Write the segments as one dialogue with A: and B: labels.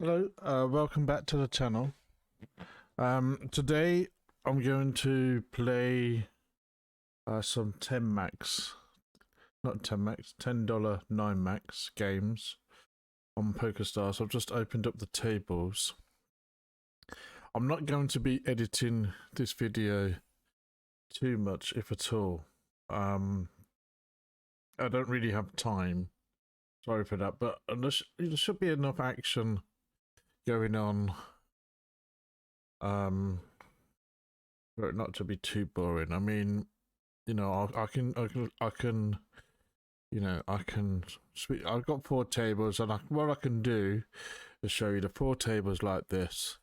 A: Hello, welcome back to the channel. Today I'm going to play some 10 max, not 10 max, $10 9 max games on Pokerstars. I've just opened up the tables. I'm not going to be editing this video too much, if at all. I don't really have time. Sorry for that, but there should be enough action going on for it not to be too boring. I mean, you know, I can speak. I've got 4 tables, and what I can do is show you the 4 tables like this,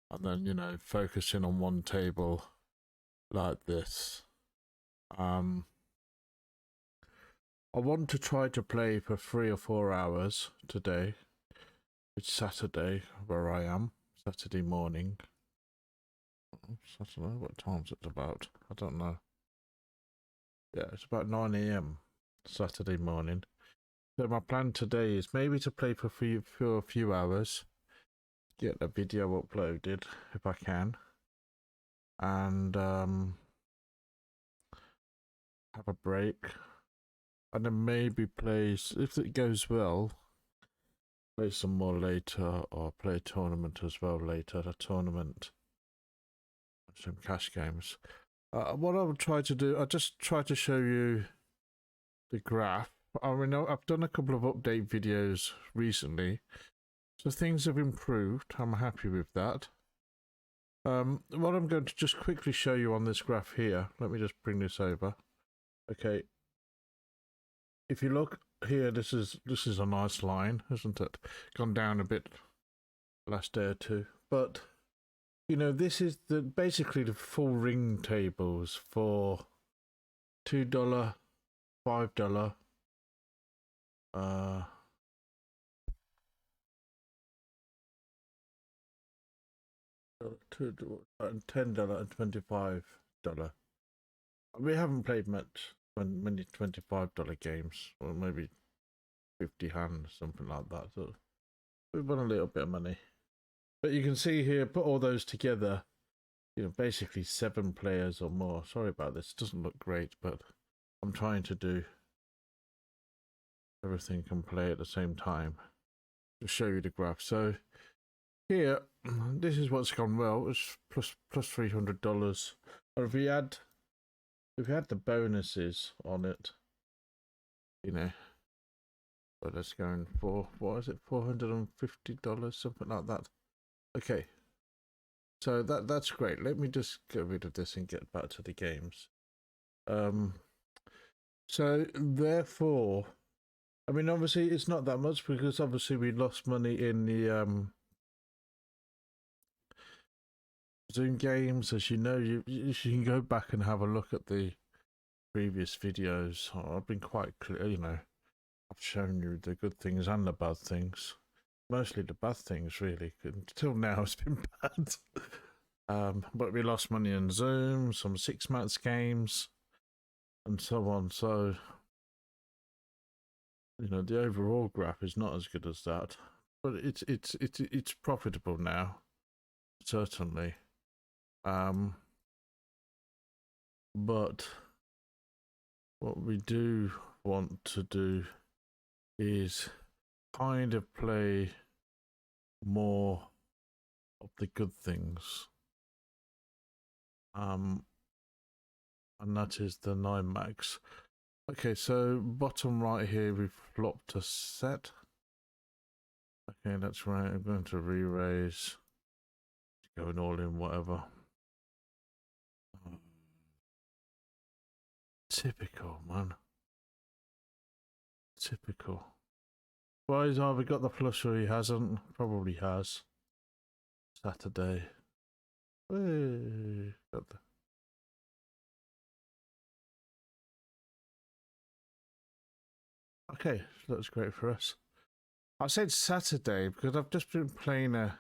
A: and then, you know, focusing on one table like this. I want to try to play for 3 or 4 hours today. It's Saturday where I am, Saturday morning. Saturday, what time's it about? I don't know. Yeah, it's about 9 AM Saturday morning. So my plan today is maybe to play for a few hours, get a video uploaded if I can, and have a break, and then maybe play, if it goes well, play some more later, or play a tournament as well later, a tournament, some cash games. What I would try to do, I'll just try to show you the graph. I mean, I've done a couple of update videos recently, so things have improved. I'm happy with that. What I'm going to just quickly show you on this graph here, let me just bring this over. Okay, if you look here, this is a nice line, isn't it? Gone down a bit last day or two, but you know, this is basically the full ring tables for $2, $5, $10 and $25. We haven't played much, many $25 games, or maybe 50 hands, something like that. So we've won a little bit of money. But you can see here, put all those together, you know, basically 7 players or more. Sorry about this, it doesn't look great, but I'm trying to do everything can play at the same time to show you the graph. So here, this is what's gone well. It's plus $300. Or if we had the bonuses on it, you know, but let's go in for, what is it, $450, something like that. Okay, so that's great. Let me just get rid of this and get back to the games. So therefore, I mean, obviously it's not that much, because obviously we lost money in the Zoom games. As you know, you can go back and have a look at the previous videos. I've been quite clear, you know, I've shown you the good things and the bad things. Mostly the bad things, really. Until now, it's been bad. But we lost money in Zoom, some 6 max games, and so on. So, you know, the overall graph is not as good as that, but it's profitable now, certainly. But what we do want to do is kind of play more of the good things, and that is the 9 max. Okay, so bottom right here we've flopped a set. Okay, that's right. I'm going to re-raise, going all in, whatever. Typical, man. Typical. Well, he's either got the flush or he hasn't. Probably has. Saturday. Hey, got the... Okay, that's great for us. I said Saturday because I've just been playing a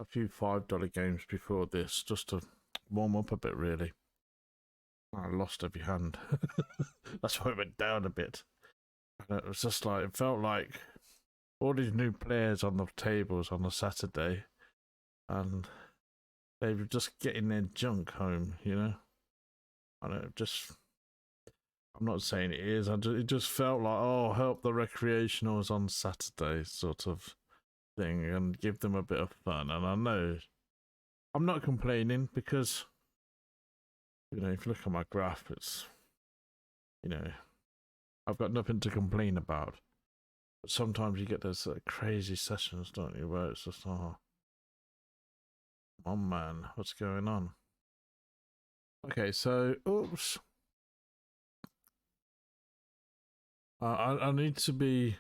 A: few $5 games before this, just to warm up a bit, really. I lost every hand. That's why it went down a bit. And it was just like, it felt like all these new players on the tables on a Saturday, and they were just getting their junk home, you know. I don't just. I'm not saying it is. It just felt like, oh, help the recreationals on Saturday, sort of thing, and give them a bit of fun. And I know I'm not complaining because, you know, if you look at my graph, it's, you know, I've got nothing to complain about. But sometimes you get those crazy sessions, don't you, where it's just, oh man, what's going on? Okay, so, oops. I need to be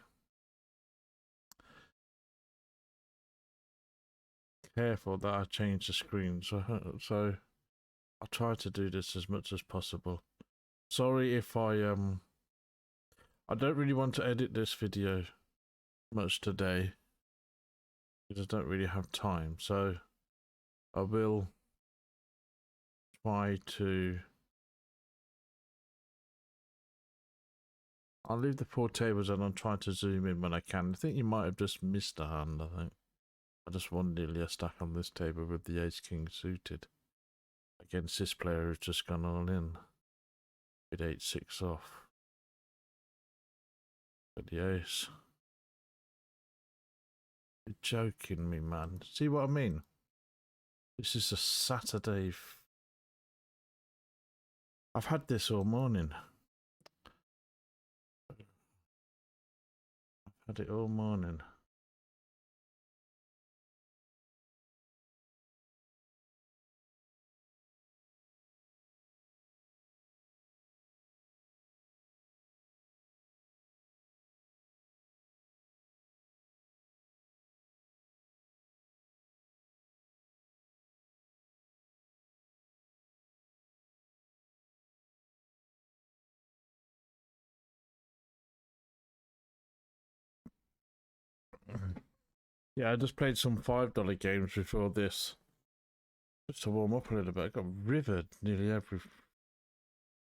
A: careful that I change the screen. So I'll try to do this as much as possible. Sorry if I don't really want to edit this video much today because I don't really have time. So I will try to. I'll leave the 4 tables and I'll try to zoom in when I can. I think you might have just missed a hand, I think. I just won nearly a stack on this table with the ace-king suited. Against this player who's just gone all in. With 8-6 off. But the ace. You're joking me, man. See what I mean? This is a Saturday. I've had this all morning. I've had it all morning. Yeah, I just played some $5 games before this. Just to warm up a little bit. I got rivered nearly every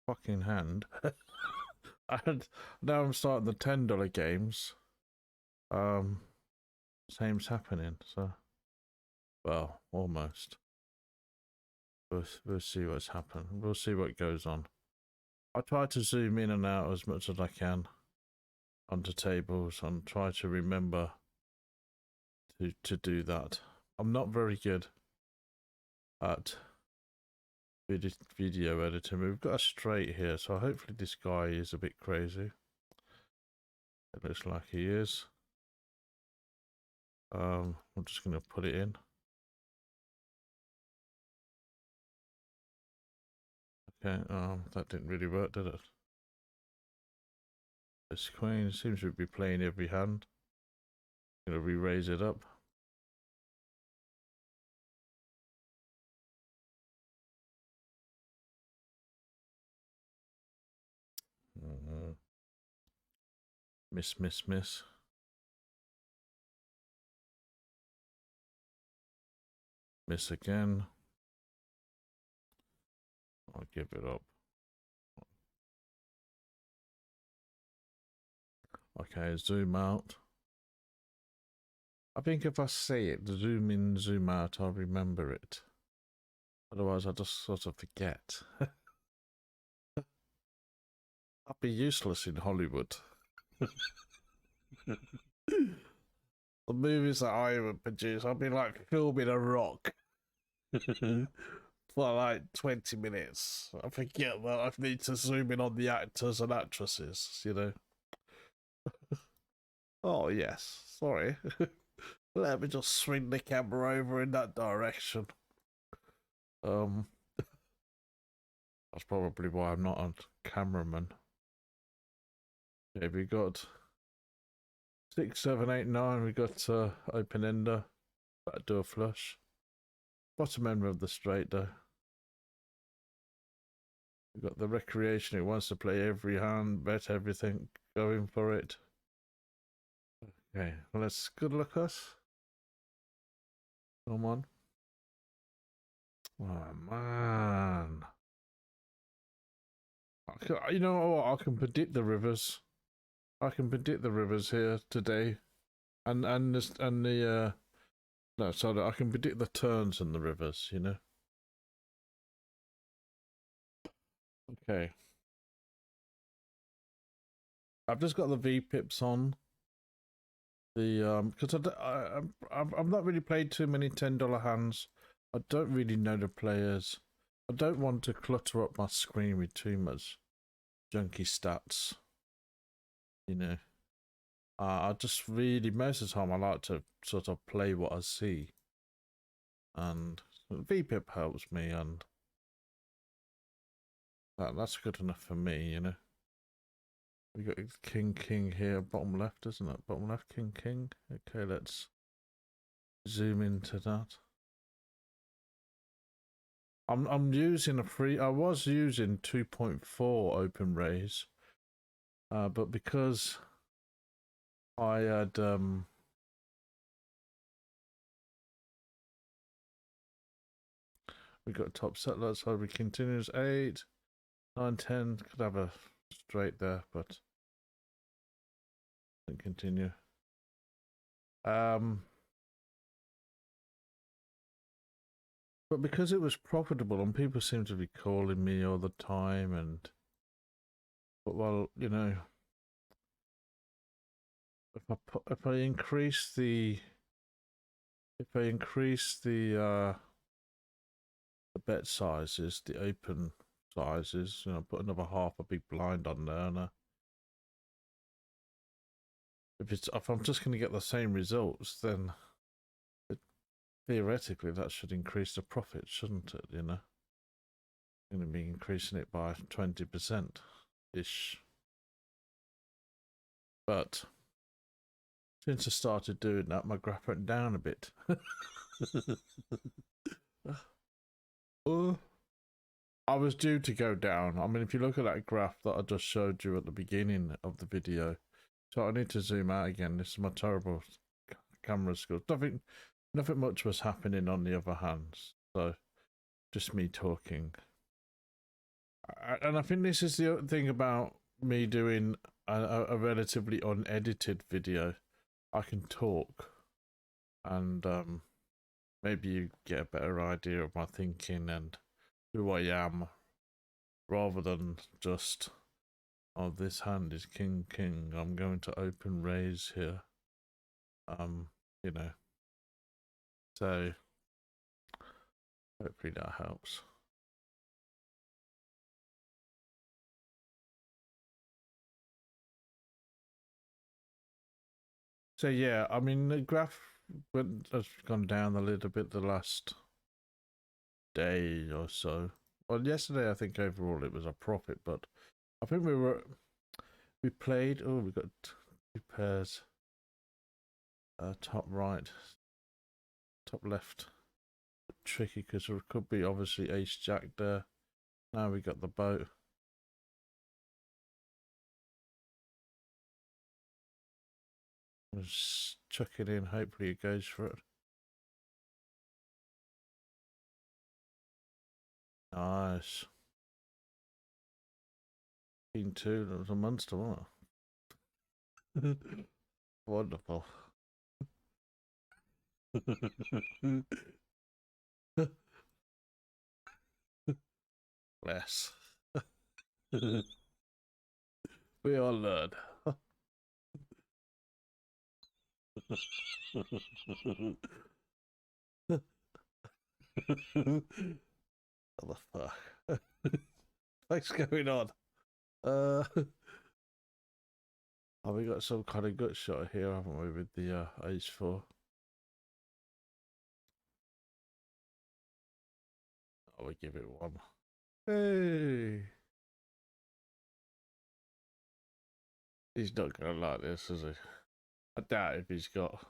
A: fucking hand. Now I'm starting the $10 games. Same's happening, so well, almost. We'll see what's happened. We'll see what goes on. I try to zoom in and out as much as I can onto tables and try to remember to do that. I'm not very good at video editing. We've got a straight here, so hopefully this guy is a bit crazy. It looks like he is. I'm just going to put it in. Okay, that didn't really work, did it? This queen seems to be playing every hand. I'm going to re-raise it up. Miss, miss, miss. Miss again. I'll give it up. Okay, zoom out. I think if I say it, zoom in, zoom out, I'll remember it. Otherwise, I just sort of forget. I'd be useless in Hollywood. The movies that I would produce, I'd be like filming a rock for like 20 minutes. I forget that I need to zoom in on the actors and actresses, you know. Oh, yes, sorry. Let me just swing the camera over in that direction. That's probably why I'm not a cameraman. Okay, we got 6, 7, 8, 9. We got open ender, backdoor flush. Bottom end of the straight though. We got the recreation. It wants to play every hand, bet everything, going for it. Okay, well, let's good luck us. Come on. Oh man. You know what? I can predict the rivers. I can predict the rivers here today. the no, so that I can predict the turns and the rivers, you know. Okay. I've just got the V pips on. The because I've not really played too many $10 hands. I don't really know the players. I don't want to clutter up my screen with too much junky stats. You know, I just really most of the time I like to sort of play what I see, and VPIP helps me, and that's good enough for me. You know, we got king here, bottom left, isn't it? Bottom left, king. Okay, let's zoom into that. I'm using a free. I was using 2.4 open raise, but because I had we got top set. Let's hope we continues 8, 9, 10. Could have a straight there, but didn't continue. But because it was profitable and people seem to be calling me all the time, and but well, you know, if I increase the bet sizes, the open sizes, you know, put another half a big blind on there, and if I'm just going to get the same results, then theoretically that should increase the profit, shouldn't it? You know, I'm going to be increasing it by 20% ish, but since I started doing that, my graph went down a bit. I was due to go down. I mean, if you look at that graph that I just showed you at the beginning of the video, so I need to zoom out again. This is my terrible camera skills. Nothing much was happening on the other hand, so just me talking. And I think this is the thing about me doing a relatively unedited video. I can talk, and maybe you get a better idea of my thinking and who I am, rather than just, oh, this hand is king. I'm going to open raise here. You know. So hopefully that helps. So yeah, I mean the graph has gone down a little bit the last day or so. Well, yesterday I think overall it was a profit, but I think we played. Oh, we got 2 pairs. Top right, top left. Tricky because there could be obviously ace jack there. Now we got the boat. Just chuck it in. Hopefully it goes for it. Nice. King 2. That was a monster, wasn't it? Wonderful. Bless. We all learn. What the fuck? What's going on? Have we got some kind of gut shot here, haven't we, with the ace 4? Oh, we give it 1. Hey! He's not gonna like this, is he? I doubt if he's got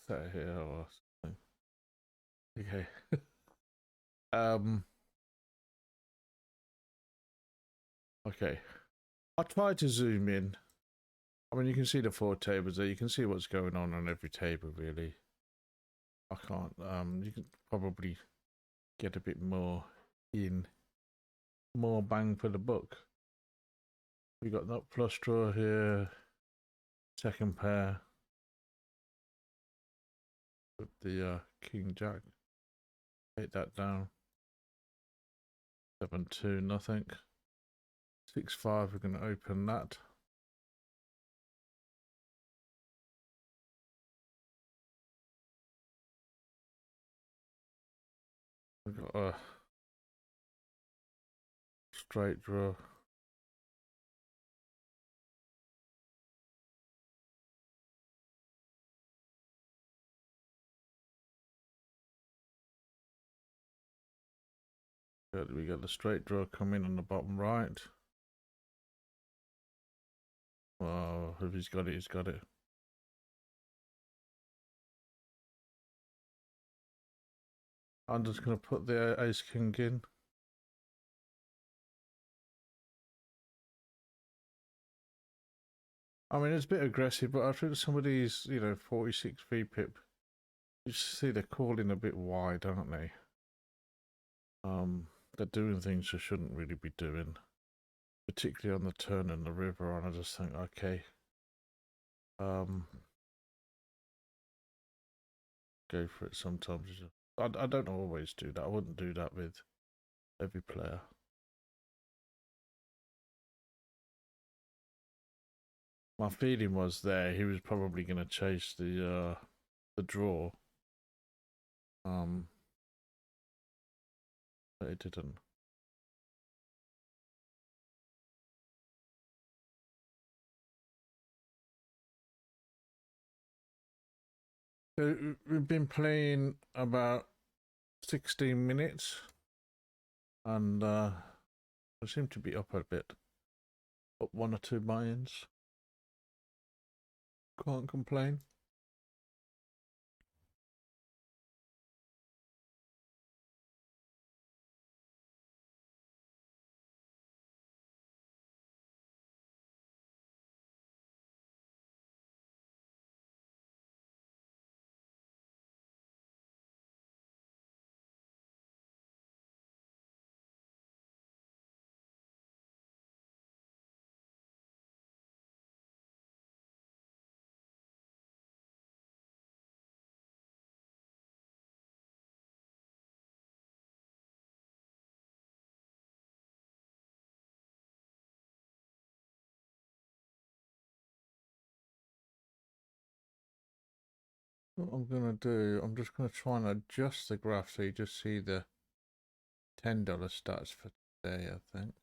A: set here or something. Okay. Okay. I tried to zoom in. I mean, you can see the 4 tables there. You can see what's going on every table, really. I can't. You can probably get a bit more bang for the buck. We got that flush draw here. second pair with the king jack. Take that down. 7-2, nothing. 6-5, we're going to open that. We've got a straight draw. Good, we got the straight draw coming on the bottom right. Well, if he's got it, he's got it. I'm just going to put the ace king in. I mean, it's a bit aggressive, but I think somebody's, 46 VPIP. You see they're calling a bit wide, aren't they? They're doing things they shouldn't really be doing, particularly on the turn and the river. And I just think, okay, go for it. Sometimes I don't always do that. I wouldn't do that with every player. My feeling was there he was probably going to chase the draw, but it didn't. So we've been playing about 16 minutes, and we seem to be up a bit, up 1 or 2 buy-ins. Can't complain. What I'm gonna do, I'm just gonna try and adjust the graph so you just see the $10 stats for today, I think.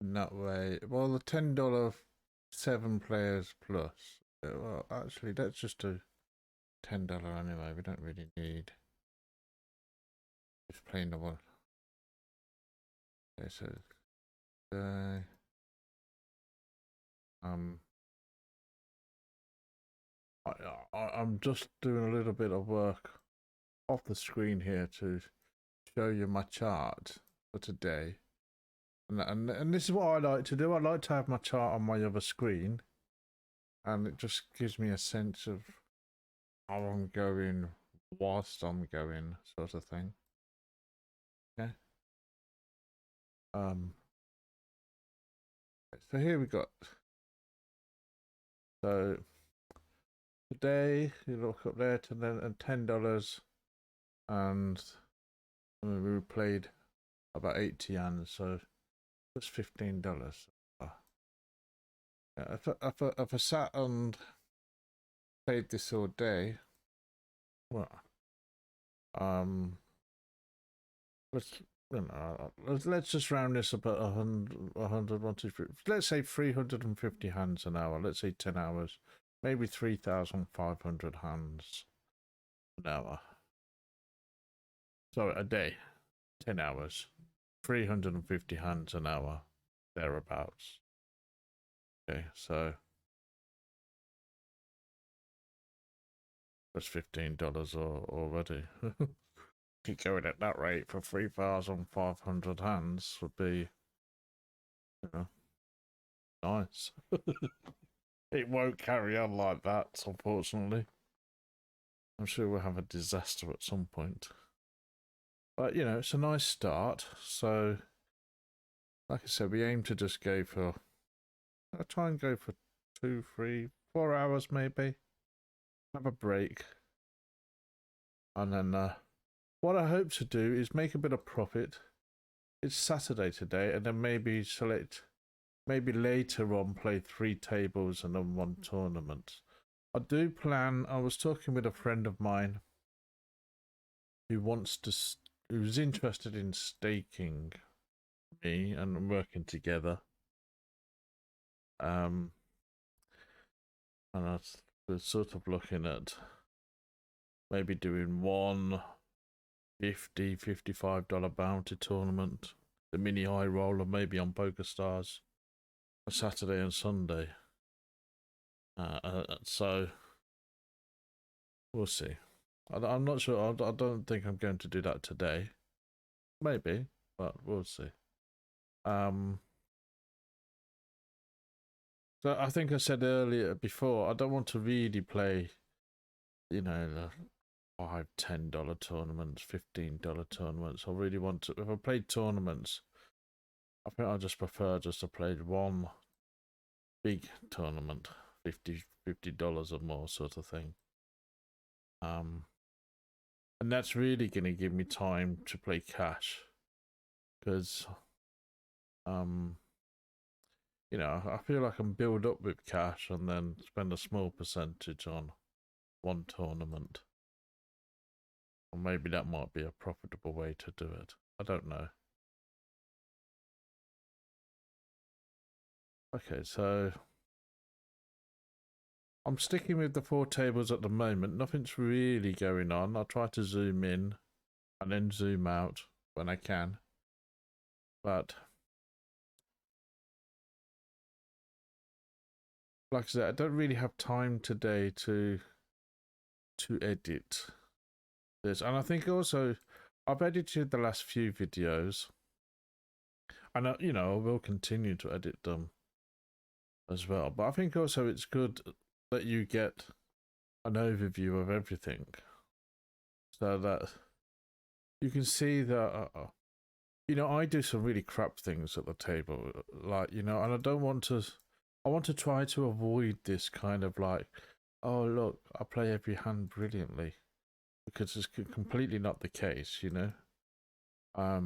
A: In that way, well, the $10 7 players plus. Well, actually, let's just do $10 anyway. We don't really need just plain the one. Okay, so I'm just doing a little bit of work off the screen here to show you my chart for today. And this is what I like to do. I like to have my chart on my other screen, and it just gives me a sense of how I'm going whilst I'm going, sort of thing. Okay. So here we got. So today you look up there to $10, and I mean, we played about 80 hands, so that's $15. Yeah, if I sat and played this all day, well, let's just round this up at 100, 1 2 3. Let's say 350 hands an hour. Let's say 10 hours, maybe 3,500 hands an hour. Sorry, a day, 10 hours, 350 hands an hour, thereabouts. Okay, so that's $15 already. Keep going at that rate for 3,500 hands would be, nice. It won't carry on like that, unfortunately. I'm sure we'll have a disaster at some point. But, it's a nice start. So like I said, we aim to just go for, I'll try and go for 2, 3, 4 hours maybe. Have a break. And then what I hope to do is make a bit of profit. It's Saturday today, and then maybe maybe later on play 3 tables and then 1 tournament. I do plan, I was talking with a friend of mine who's interested in staking me and working together. And I was sort of looking at maybe doing one $55 bounty tournament, the mini high roller, maybe on Pokerstars, a Saturday and Sunday. So we'll see. I'm not sure. I don't think I'm going to do that today. Maybe, but we'll see. So I think I said earlier before, I don't want to really play, you know, the $5, $10 tournaments, $15 tournaments. I really want to. If I played tournaments, I think I just prefer just to play one big tournament, $50 or more sort of thing. And that's really going to give me time to play cash, because you know, I feel like I can build up with cash and then spend a small percentage on one tournament. Or maybe that might be a profitable way to do it. I don't know. Okay, so I'm sticking with the 4 tables at the moment. Nothing's really going on. I'll try to zoom in and then zoom out when I can. But like I said, I don't really have time today to edit this. And I think also I've edited the last few videos, and you know, I will continue to edit them as well. But I think also it's good that you get an overview of everything, so that you can see that you know, I do some really crap things at the table, like, you know, and I want to try to avoid this kind of like, oh look, I play every hand brilliantly, because it's completely not the case, you know. I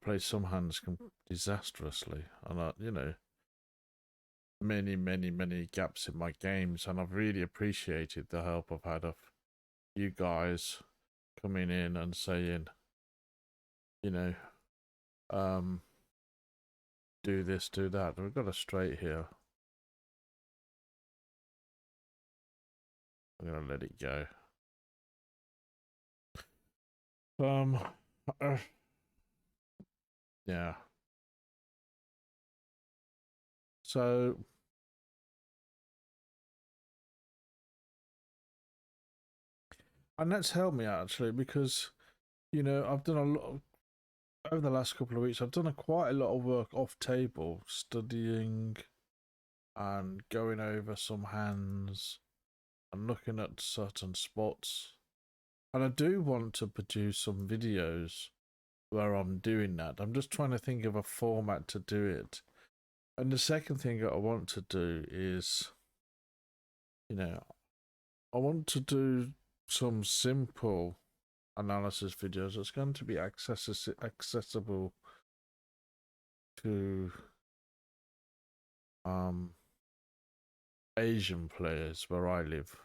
A: play some hands disastrously, and you know, many gaps in my games, and I've really appreciated the help I've had of you guys coming in and saying, you know, do this, do that. We've got a straight here. I'm gonna let it go. Yeah. So and that's helped me actually, because you know, I've done a lot of, over the last couple of weeks, I've done quite a lot of work off table, studying and going over some hands and looking at certain spots. And I do want to produce some videos where I'm doing that. I'm just trying to think of a format to do it. And the second thing that I want to do is, you know, I want to do some simple analysis videos that's going to be accessible to Asian players where I live.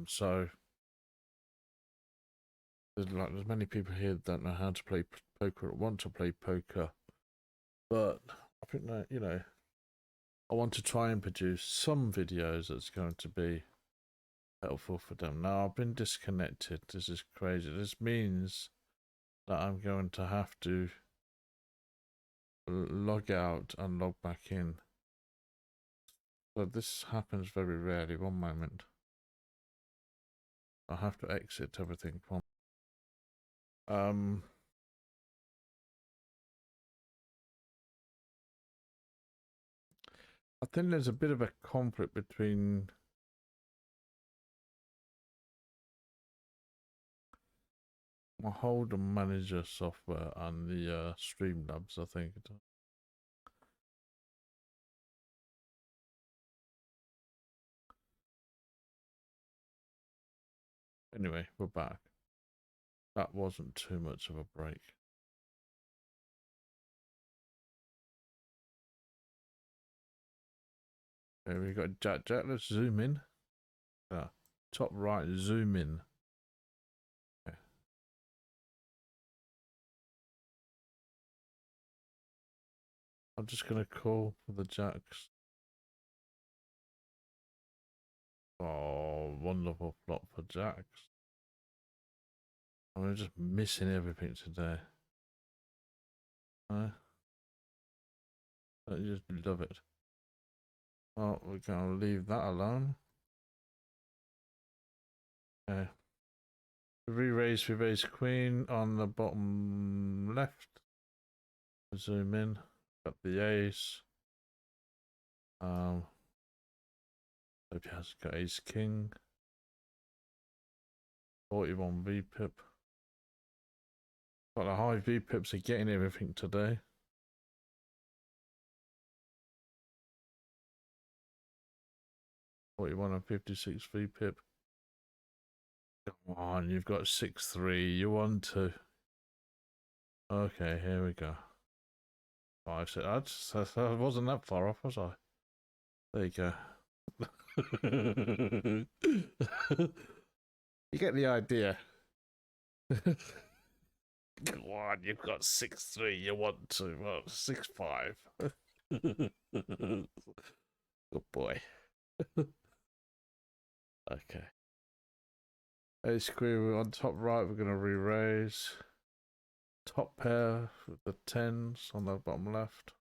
A: So there's many people here that don't know how to play poker or want to play poker, but I think that, you know, I want to try and produce some videos that's going to be helpful for them. Now I've been disconnected. This is crazy. This means that I'm going to have to log out and log back in. So this happens very rarely. One moment. I have to exit everything from. I think there's a bit of a conflict between my Holdem Manager software and the Streamlabs, I think. Anyway, we're back. That wasn't too much of a break. Okay, we got Jack. Let's zoom in. Top right, zoom in. Okay. I'm just gonna call for the jacks. Oh, wonderful flop for jacks. I'm just missing everything today. I just love it. Oh, we're gonna leave that alone. Okay. Re-raise, we-raise queen on the bottom left. Zoom in. Got the ace. Hope he has got ace king. 41 VPIP. Got the high VPIPs are getting everything today. $41 and 56 VPIP. Come on, you've got 6-3. You want to. Okay, here we go. 5 6. I wasn't that far off, was I? There you go. You get the idea. Come on, you've got 6-3. You want to. Well, 6-5. Good boy. Okay. Ace queen on top right, we're going to re-raise. Top pair with the 10s on the bottom left.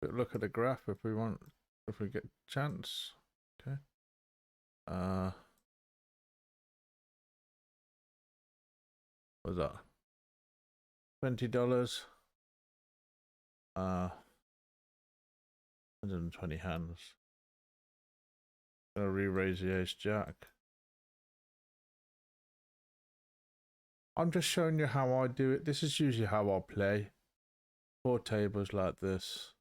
A: But look at the graph if we want, if we get a chance. Okay. What's that? $20. 120 hands. Gonna re-raise the ace jack. I'm just showing you how I do it. This is usually how I play. 4 tables like this.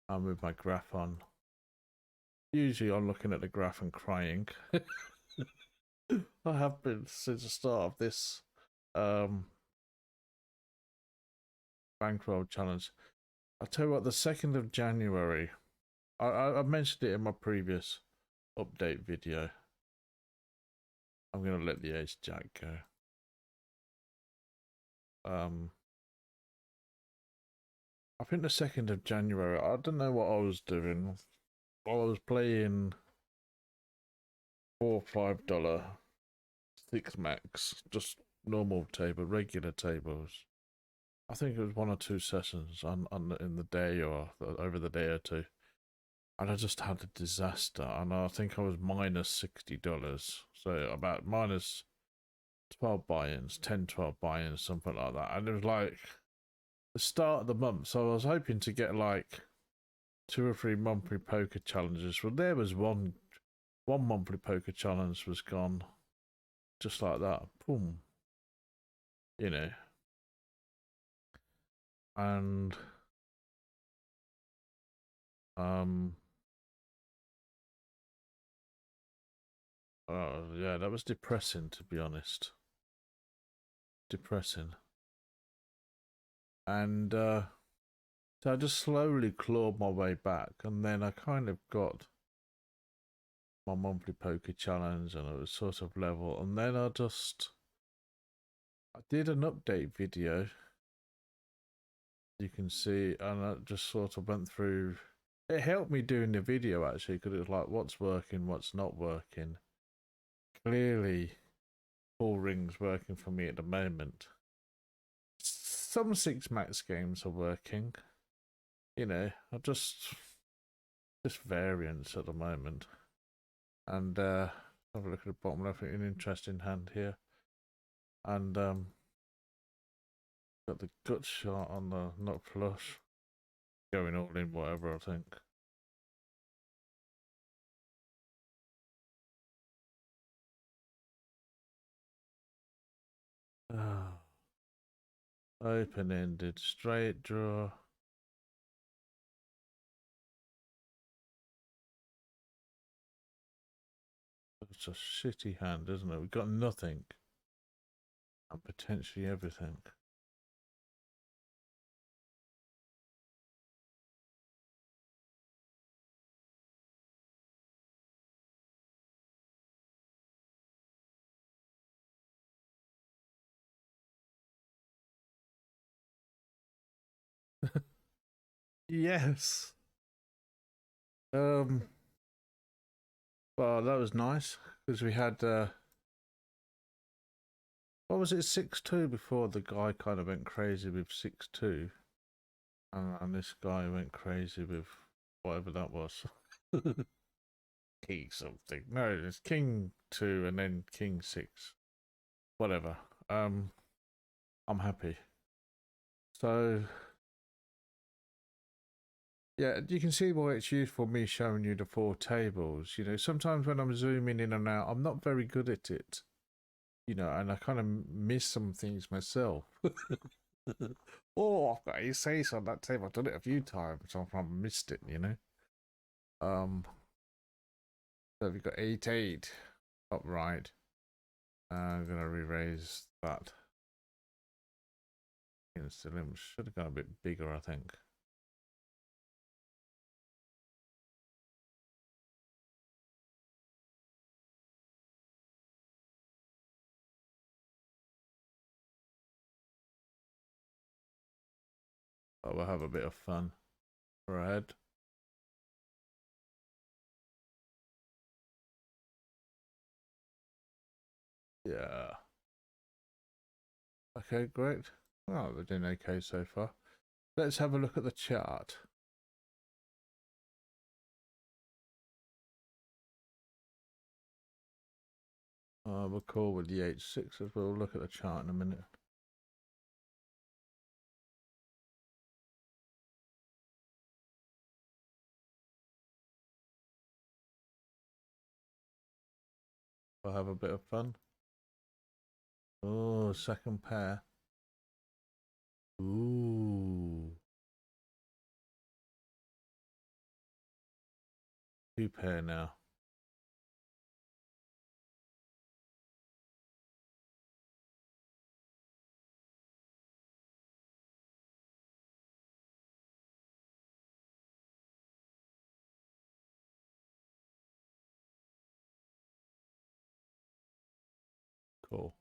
A: I'm with my graph on. Usually I'm looking at the graph and crying. I have been since the start of this Bankroll challenge. I'll tell you what, the 2nd of January, I mentioned it in my previous update video. I'm going to let the ace jack go. I think the 2nd of January, I don't know what I was doing. I was playing $4 or $5 6 max, just normal table, regular tables. I think it was 1 or 2 sessions in the day or over the day or two. And I just had a disaster. And I think I was minus $60. So about minus 12 buy-ins, 10, 12 buy-ins, something like that. And it was like the start of the month. So I was hoping to get like 2 or 3 monthly poker challenges. Well, there was one monthly poker challenge was gone. Just like that. Boom. You know. And yeah, that was depressing, to be honest. Depressing. And so I just slowly clawed my way back, and then I kind of got my monthly poker challenge, and it was sort of level. And then I did an update video, you can see, and I just sort of went through. It helped me doing the video actually, because it was like what's working, what's not working. Clearly, 4 rings working for me at the moment. Some 6 max games are working. You know, I just variants at the moment. And have a look at the bottom left, an interesting hand here. And got the gut shot on the nut flush. Going all in, whatever, I think. Open-ended straight draw. It's a shitty hand, isn't it? We've got nothing. And potentially everything. Yes. Well, that was nice because we had what was it, 6-2 before the guy kind of went crazy with 6-2, and this guy went crazy with whatever that was. King something. No, it's King 2 and then King 6. Whatever. I'm happy. So yeah, you can see why it's useful me showing you the 4 tables. You know, sometimes when I'm zooming in and out, I'm not very good at it. You know, and I kind of miss some things myself. Oh, I've got ace on that table. I've done it a few times, so I've missed it, you know. So we've got 8-8 upright. I'm gonna re-raise that. Against the limb. Should have gone a bit bigger, I think. But we'll have a bit of fun for ahead. Yeah. Okay, great. Well, we're doing okay so far. Let's have a look at the chart. We'll call with the H6 as we'll look at the chart in a minute. We'll have a bit of fun. Oh, second pair. Ooh. 2 pair now. Cool.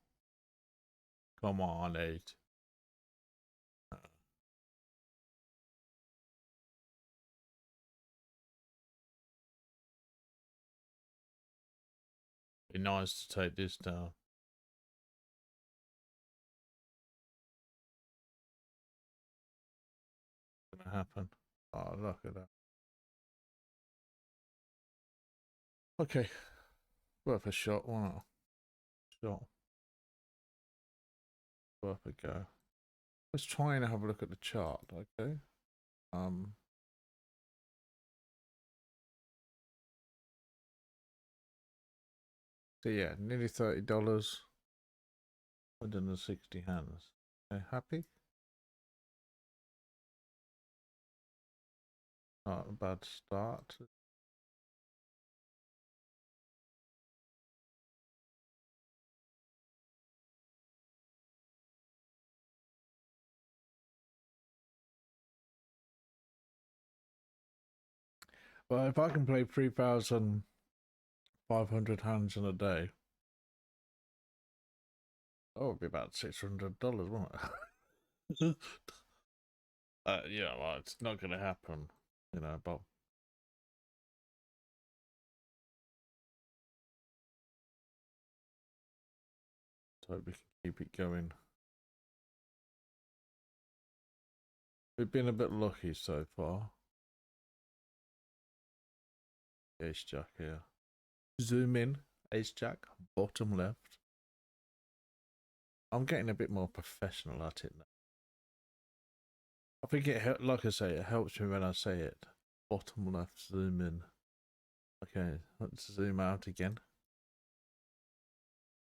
A: Come on, 8. Be nice to take this down. What's gonna happen? Oh, look at that. Okay. Worth a shot, why not? Shot. Worth a go. Let's try and have a look at the chart, okay? So yeah, nearly $30. 160 hands. Okay, happy? Not a bad start. Well, if I can play 3,500 hands in a day, that would be about $600, wouldn't it? Yeah, well, it's not going to happen, you know, but so we can keep it going. We've been a bit lucky so far. Ace Jack here. Zoom in, ace jack, bottom left. I'm getting a bit more professional at it now. I think it, like I say, it helps me when I say it. Bottom left, zoom in. Okay, let's zoom out again.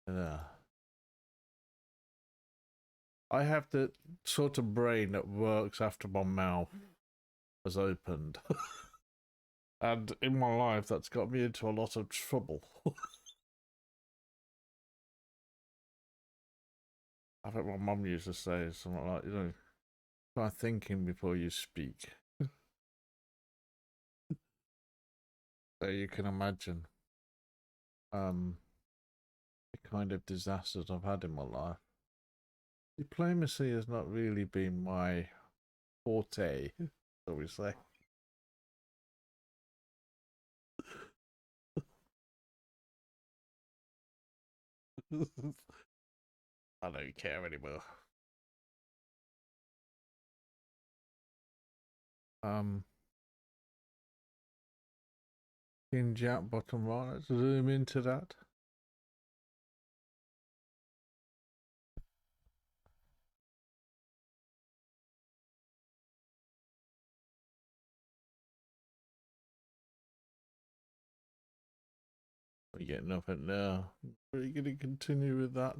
A: Yeah. I have the sort of brain that works after my mouth has opened. And in my life, that's got me into a lot of trouble. I think my mum used to say something like, you know, try thinking before you speak. So you can imagine the kind of disasters I've had in my life. Diplomacy has not really been my forte, shall we say. I don't care anymore. King Jack bottom right. Let's zoom into that. We get nothing there. Are you going to continue with that?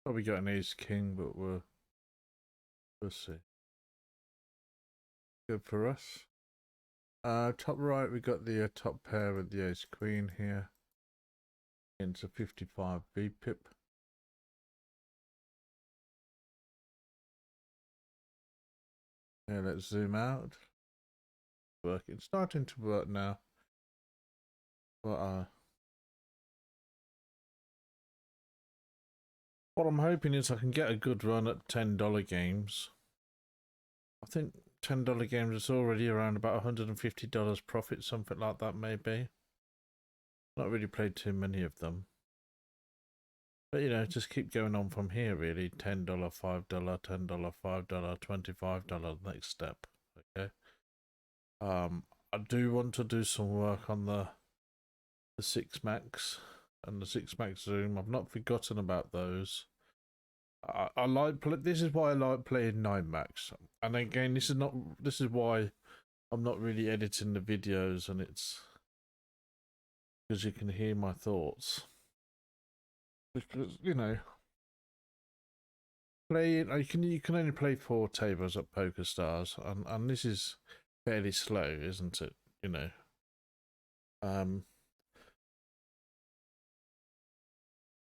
A: Probably got an ace king, but we'll see. Good for us. Top right, we got the top pair with the ace queen here. Into 55 B pip. Yeah, let's zoom out. Working, starting to work now. But what I'm hoping is I can get a good run at $10 games. I think $10 games is already around about $150 profit, something like that maybe. Not really played too many of them. But you know, just keep going on from here really. $10, $5, $10, $5, $25 next step. Okay. I do want to do some work on the 6 max and the 6 max zoom. I've not forgotten about those. I like this is why I like playing 9 max. And again, this is why I'm not really editing the videos, and it's because you can hear my thoughts. Because you know, you can only play 4 tables at Pokerstars, and this is fairly slow, isn't it? You know.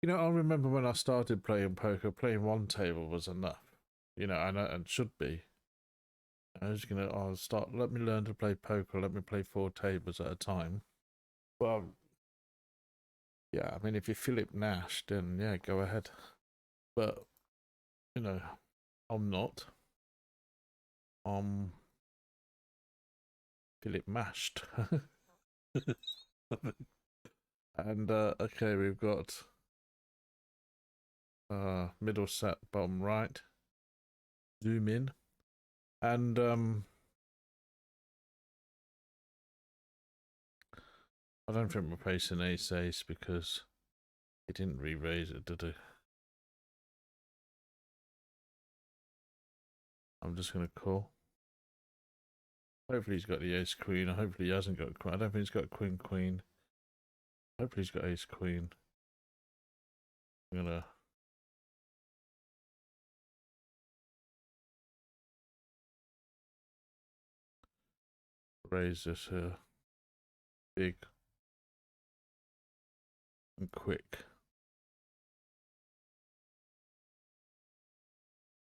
A: You know, I remember when I started playing poker, playing 1 table was enough. You know, and should be. I'll start, let me learn to play poker, let me play 4 tables at a time. Well, yeah, I mean, if you're Philip Nash, then yeah, go ahead. But, you know, I'm not. I'm Philip Mashed. And, okay, we've got middle set, bottom right. Zoom in. And, I don't think we're facing ace-ace because he didn't re-raise it, did he? I'm just going to call. Hopefully he's got the ace queen. Hopefully he hasn't got queen. I don't think he's got queen queen. Hopefully he's got ace queen. I'm going to raise this here. Big and quick.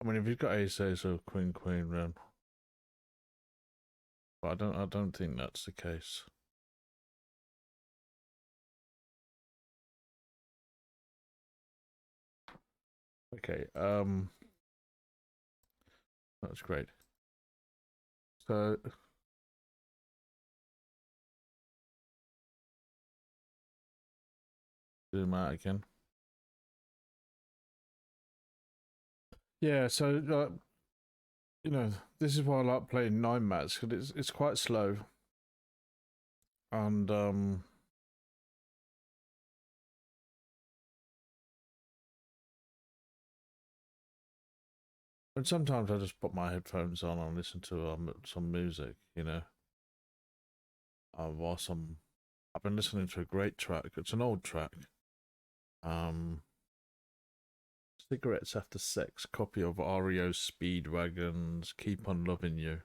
A: I mean, if he's got ace ace or queen queen, then, but I don't think that's the case. Okay, that's great. So zoom out again. Yeah, so you know, this is why I like playing 9 mats, because it's quite slow. And and sometimes I just put my headphones on and listen to some music, you know. Whilst I've been listening to a great track. It's an old track. Um, Cigarettes After Sex, copy of REO Speedwagon's "Keep on Loving You."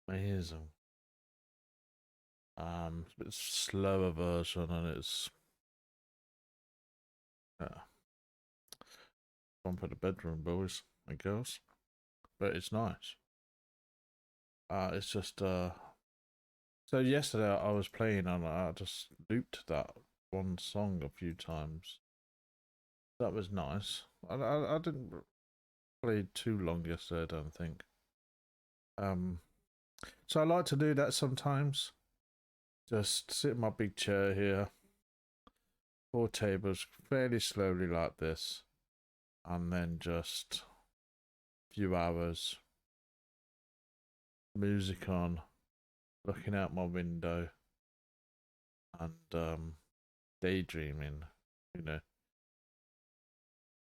A: Amazing. It's a bit slower version, and it's one for the bedroom, boys and girls. But it's nice. It's just So yesterday I was playing and I just looped that one song a few times. That was nice. I didn't play too long yesterday, I don't think. Um, so I like to do that sometimes. Just sit in my big chair here, 4 tables, fairly slowly like this, and then just a few hours, music on, looking out my window, and daydreaming. You know,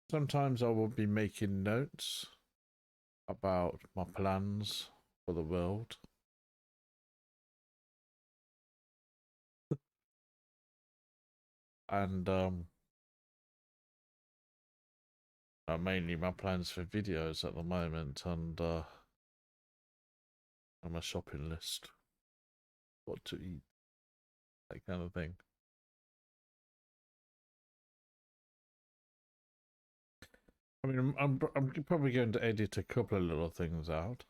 A: sometimes I will be making notes about my plans for the world. And mainly my plans for videos at the moment, and on my shopping list, what to eat, that kind of thing. I mean, I'm probably going to edit a couple of little things out.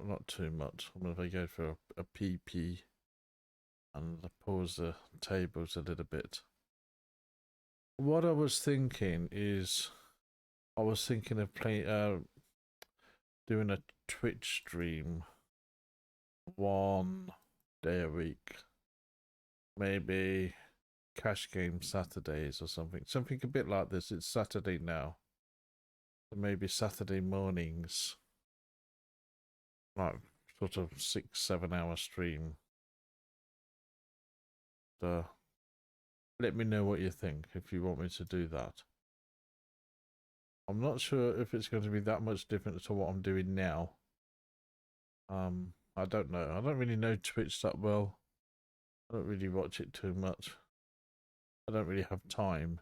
A: Not too much. I mean, if I go for a PP and pause the tables a little bit. What I was thinking is, I was thinking of doing a Twitch stream 1 day a week, maybe cash game Saturdays or something. Something a bit like this. It's Saturday now. So maybe Saturday mornings, like sort of 6-7 hour stream. Let me know what you think if you want me to do that. I'm not sure if it's going to be that much different to what I'm doing now. I don't know. I don't really know Twitch that well. I don't really watch it too much. I don't really have time.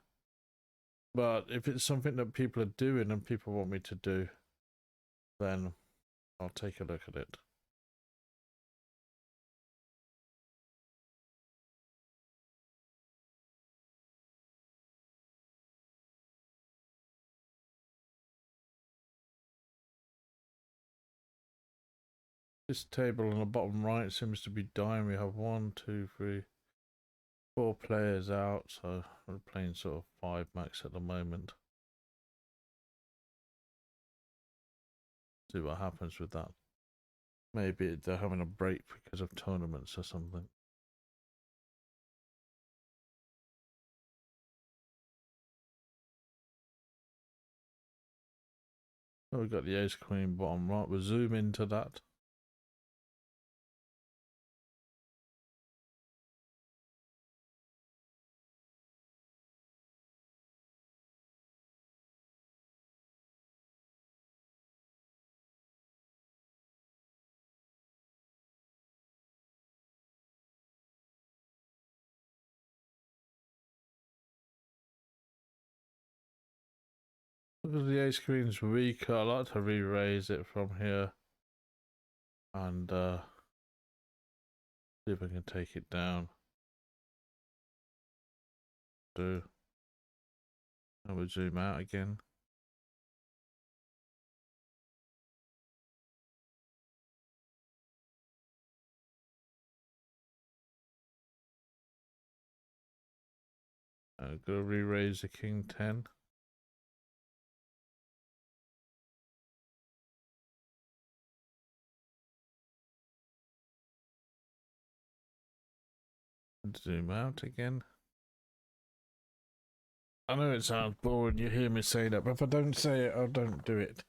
A: But if it's something that people are doing and people want me to do, then I'll take a look at it. This table on the bottom right seems to be dying. We have 1, 2, 3, 4 players out, so we're playing sort of 5 max at the moment. See what happens with that. Maybe they're having a break because of tournaments or something. Oh, we've got the ace queen bottom right. We'll zoom into that. Because the ace queen's weak, I like to re-raise it from here and see if I can take it down. Do. And we'll zoom out again. I'm gonna re-raise the king 10. The king 10. And zoom out again. I know it sounds boring, you hear me say that, but if I don't say it, I don't do it.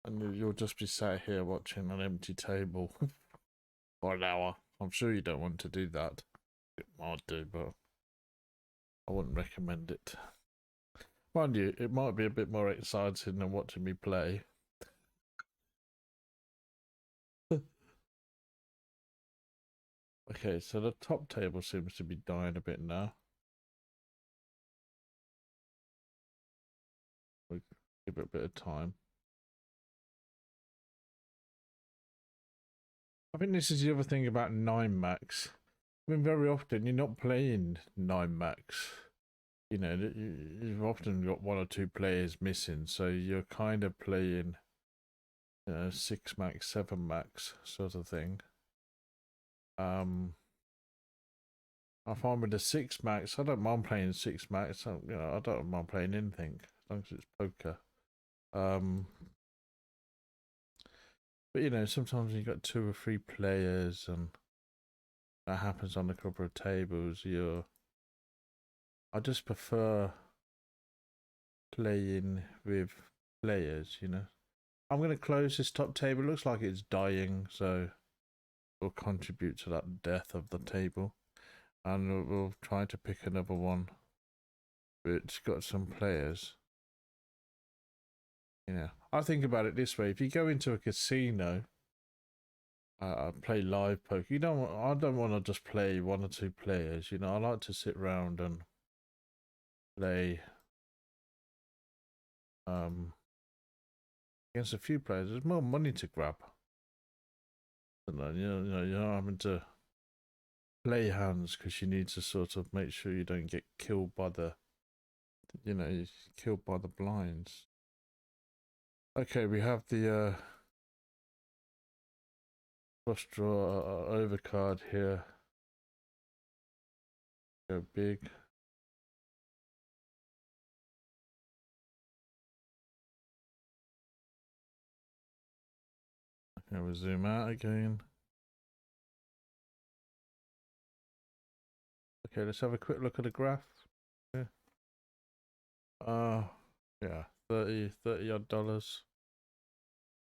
A: And you'll just be sat here watching an empty table for an hour. I'm sure you don't want to do that. It might do, but I wouldn't recommend it. Mind you, it might be a bit more exciting than watching me play. Okay, so the top table seems to be dying a bit now. We'll give it a bit of time. I think this is the other thing about 9 max. I mean, very often you're not playing 9 max. You know, you've often got 1 or 2 players missing, so you're kind of playing, 6 max, 7 max sort of thing. I find with the 6 max, I don't mind playing 6 max. I don't mind playing anything as long as it's poker. But sometimes you've got 2 or 3 players, and that happens on a couple of tables. I just prefer playing with players. I'm going to close this top table. It looks like it's dying, so it'll contribute to that death of the table. And we'll try to pick another one which got some players. I think about it this way: if you go into a casino, play live poker, I don't want to just play 1 or 2 players. I like to sit around and play against a few players. There's more money to grab. And then, you're not having to play hands because you need to sort of make sure you don't get killed by the blinds. Okay, we have the flush draw overcard here. Go big. Okay, we'll zoom out again. Okay, let's have a quick look at the graph. Yeah. Yeah, 30 odd dollars.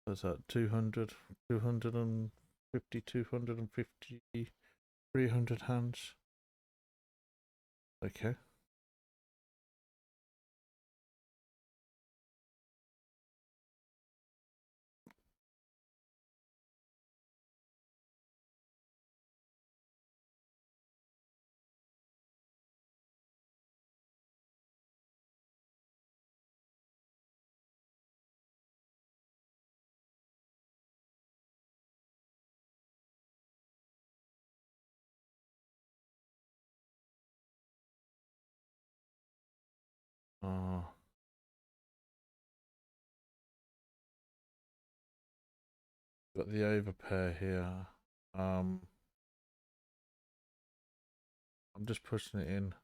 A: What's that? 200, 250, 250, 300 hands. Okay. Got the overpair here. I'm just pushing it in.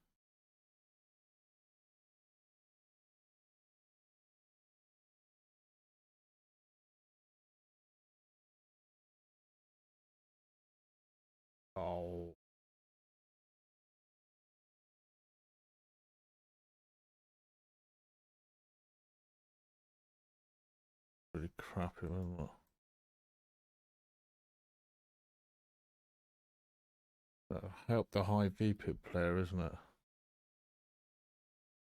A: Oh. Really crappy, wasn't it? That'll help the high VPIP player, isn't it?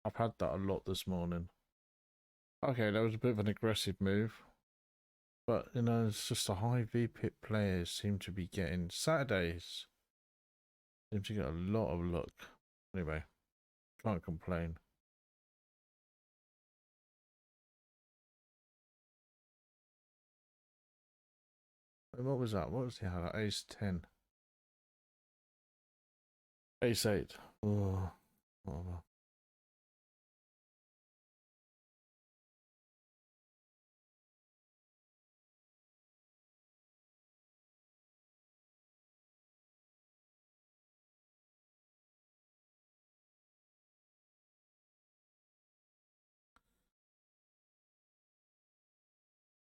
A: I've had that a lot this morning. Okay, that was a bit of an aggressive move. But, it's just the high VPIP players seem to be getting Saturdays. Seem to get a lot of luck. Anyway, can't complain. What was that? What was the other? Ace 10. Ace 8. Oh.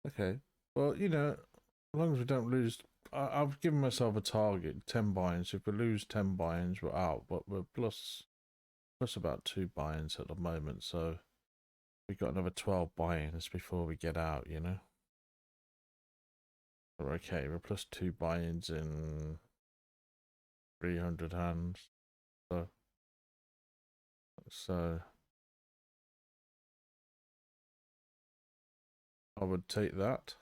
A: Okay. Well, as long as we don't lose, I've given myself a target, 10 buy-ins. If we lose 10 buy-ins, we're out. But we're plus plus about 2 buy-ins at the moment, so we've got another 12 buy-ins before we get out, you know. We're okay, we're plus 2 buy-ins in 300 hands, so I would take that.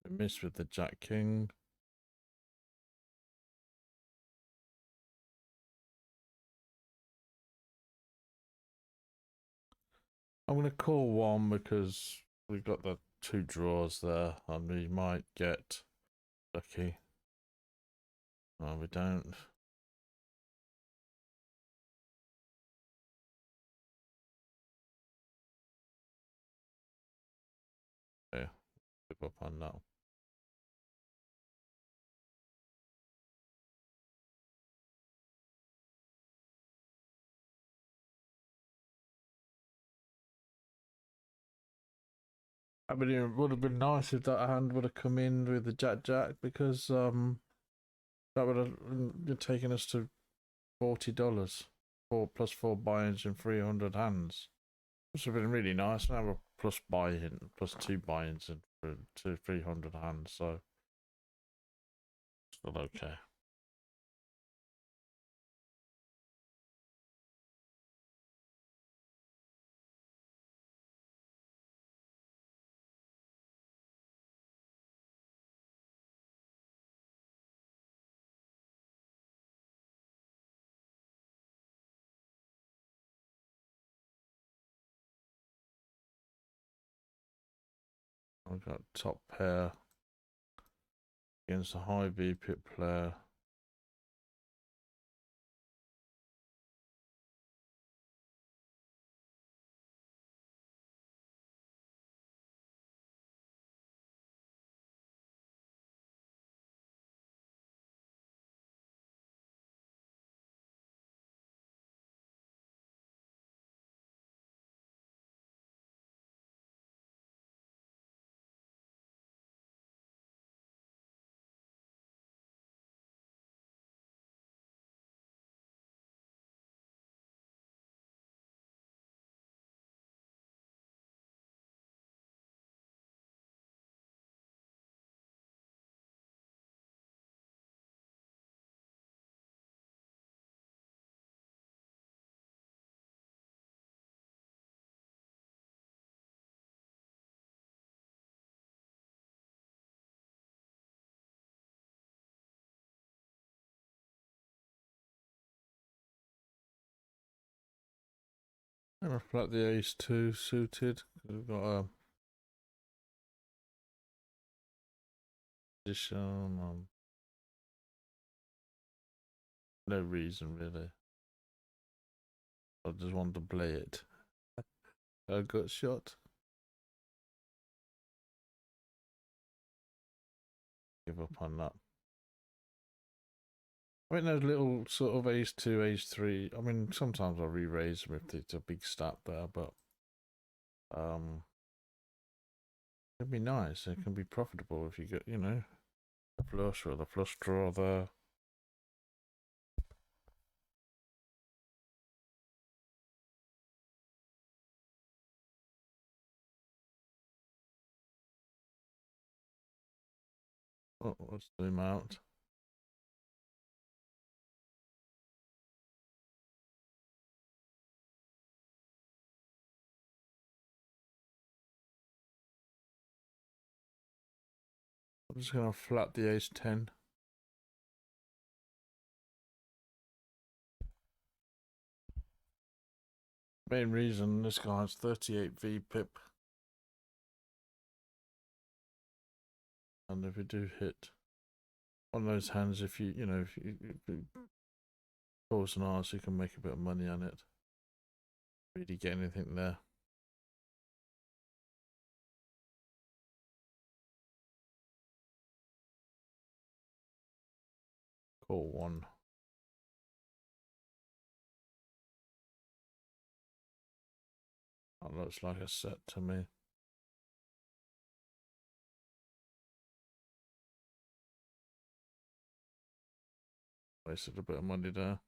A: We missed with the Jack King. I'm going to call one because we've got the 2 draws there and we might get lucky. No, we don't. Yeah, give up on that. I mean, it would have been nice if that hand would have come in with the Jack because that would have taken us to $40. 4 plus 4 buy-ins in 300 hands. This would have been really nice. Now we're plus buy-in, plus 2 buy-ins in 300 hands, so still okay. I've got top pair against a high VPIP player. I'm gonna flat the ace 2 suited. We've got a position. No reason really. I just wanted to play it. A gut shot. Give up on that. I mean, those little sort of ace 2, ace 3. I mean, sometimes I re-raise them if it's a big stat there, but it'd be nice. It can be profitable if you get, you know, the flush or the flush draw there. Oh, let's zoom out. I'm just gonna flat the ace 10. Main reason this guy has 38 VPIP. And if you do hit one of those hands, if you know, if you pulls an arse, you can make a bit of money on it. Really get anything there. Call one. looks like a set to me. Wasted a bit of money there.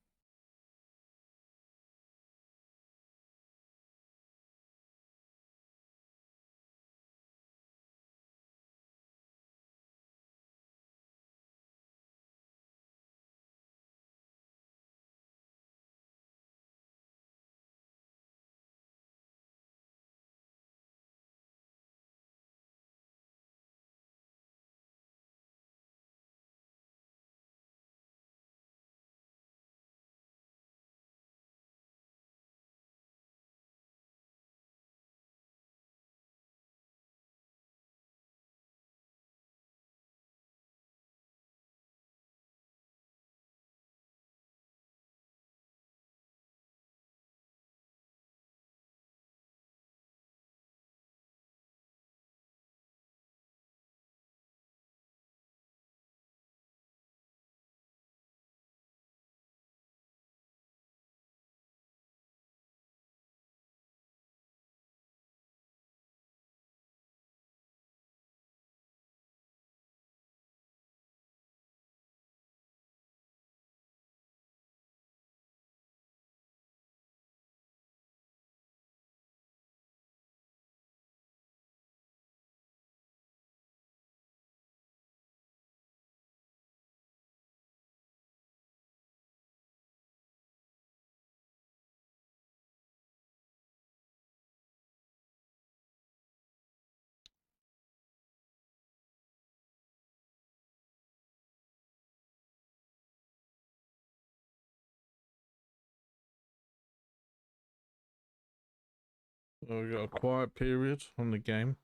A: So we got a quiet period on the game.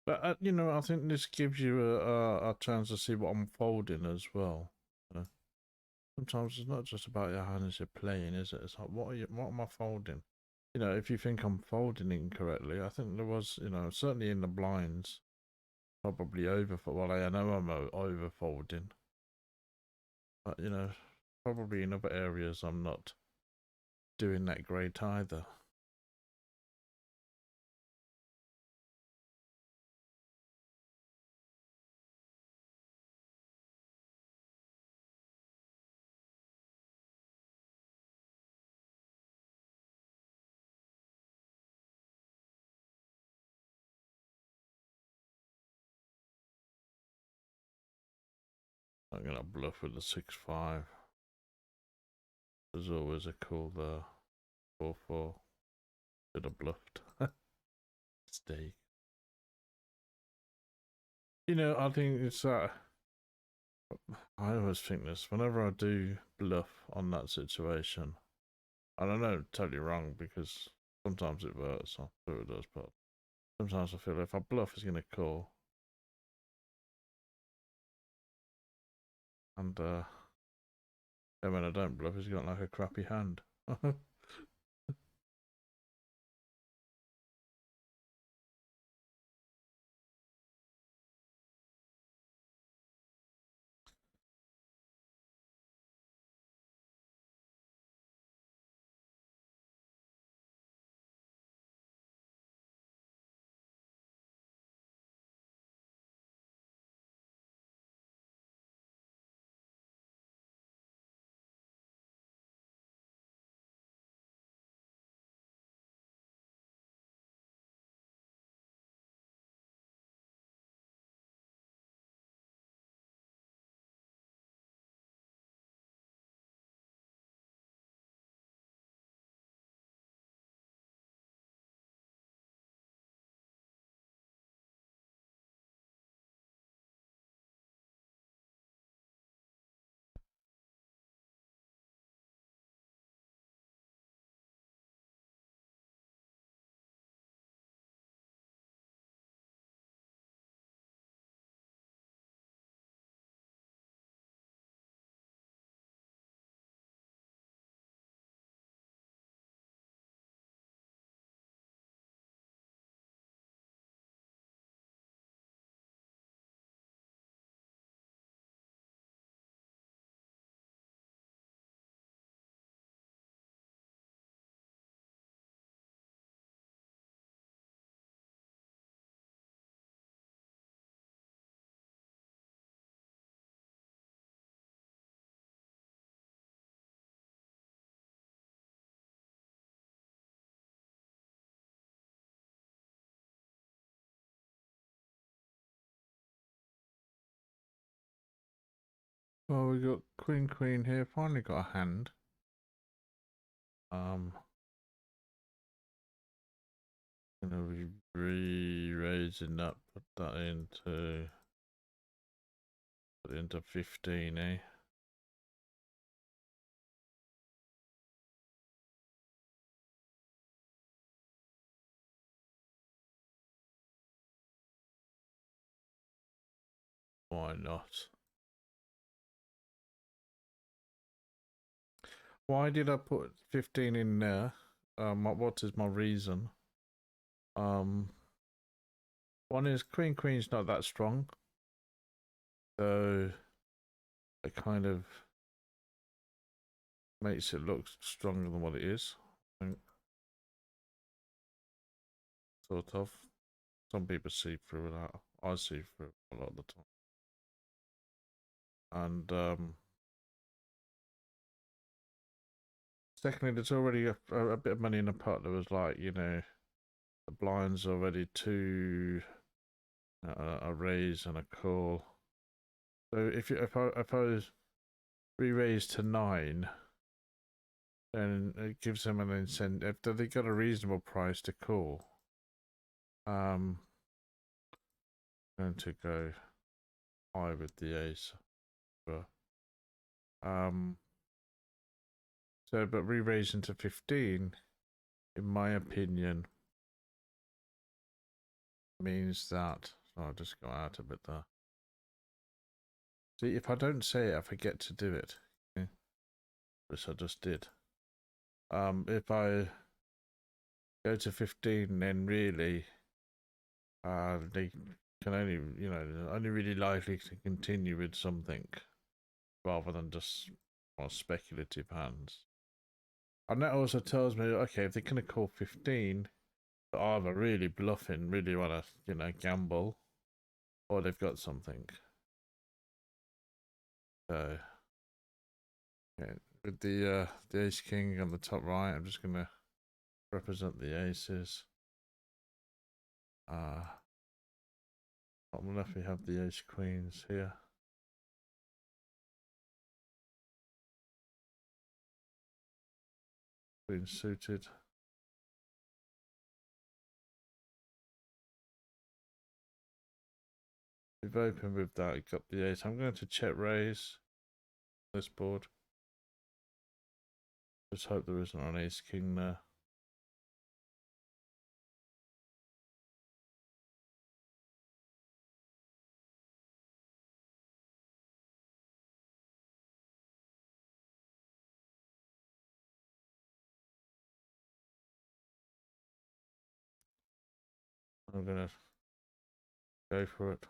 A: But, you know, I think this gives you a chance to see what I'm folding as well. Sometimes it's not just about your hands you're playing, is it? It's like, what am I folding? You know, if you think I'm folding incorrectly, I think there was, you know, certainly in the blinds, probably well, I know I'm over folding. But, you know, probably in other areas I'm not doing that great either. I'm gonna bluff with the 6-5. There's always a cool 4-4. Should have bluffed. Stake. You know, I think it's I always think this whenever I do bluff on that situation. I don't know, totally wrong because sometimes it works. I'm sure it does, but sometimes I feel if I bluff, it's gonna call. And then when I don't bluff, he's got like a crappy hand. Well, we got queen here. Finally got a hand. Gonna be re-raising that. Put that into 15, eh? Why not? Why did I put 15 in there? What is my reason? One is queen's not that strong, so it kind of makes it look stronger than what it is. I think. Sort of. Some people see through that. I see through a lot of the time. And secondly, there's already a bit of money in the pot. There was like, you know, the blinds already two, a raise and a call. So if I was re-raise to 9, then it gives them an incentive. If they got a reasonable price to call, going to go high with the ace. So but re-raising to 15, in my opinion, means that, so I'll just go out a bit there. See, if I don't say it, I forget to do it. Okay? Which I just did. If I go to 15, then really, they can only, you know, only really likely to continue with something rather than just more speculative hands. And that also tells me, okay, if they're going to call 15, they're either really bluffing, really want to, you know, gamble, or they've got something. So, yeah, with the ace king on the top right, I'm just going to represent the aces. Bottom left we have the ace queens here. Queen suited. We've opened with that, got the ace. I'm going to check raise this board. Just hope there isn't an ace king there. I'm gonna go for it.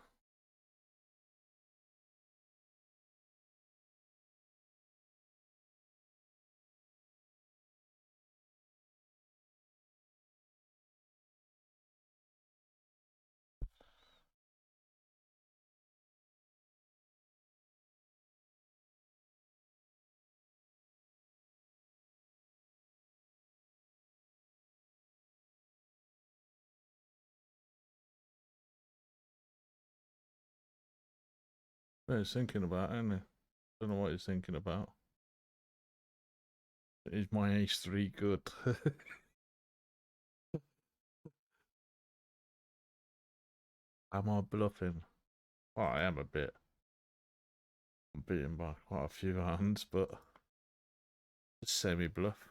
A: What he's thinking about, isn't he? Don't know what he's thinking about. Is my ace 3 good? Am I bluffing? Well, I am a bit. I'm beaten by quite a few hands, but it's semi-bluff.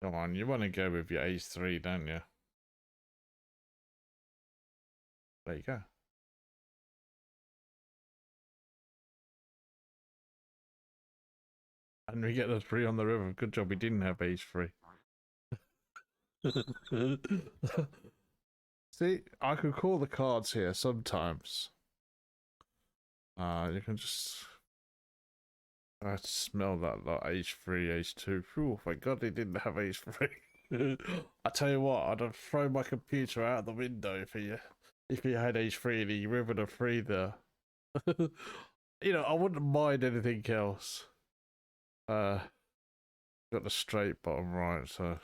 A: Come on, you want to go with your ace 3, don't you? There you go. And we get the 3 on the river. Good job we didn't have ace 3. See, I could call the cards here sometimes. You can just... I smell that like ace 3, ace 2. Oh my god, they didn't have ace 3. I tell you what, I'd have thrown my computer out the window for you. If you had ace 3 and you rivered a 3 there. You know, I wouldn't mind anything else. Got the straight bottom right, so...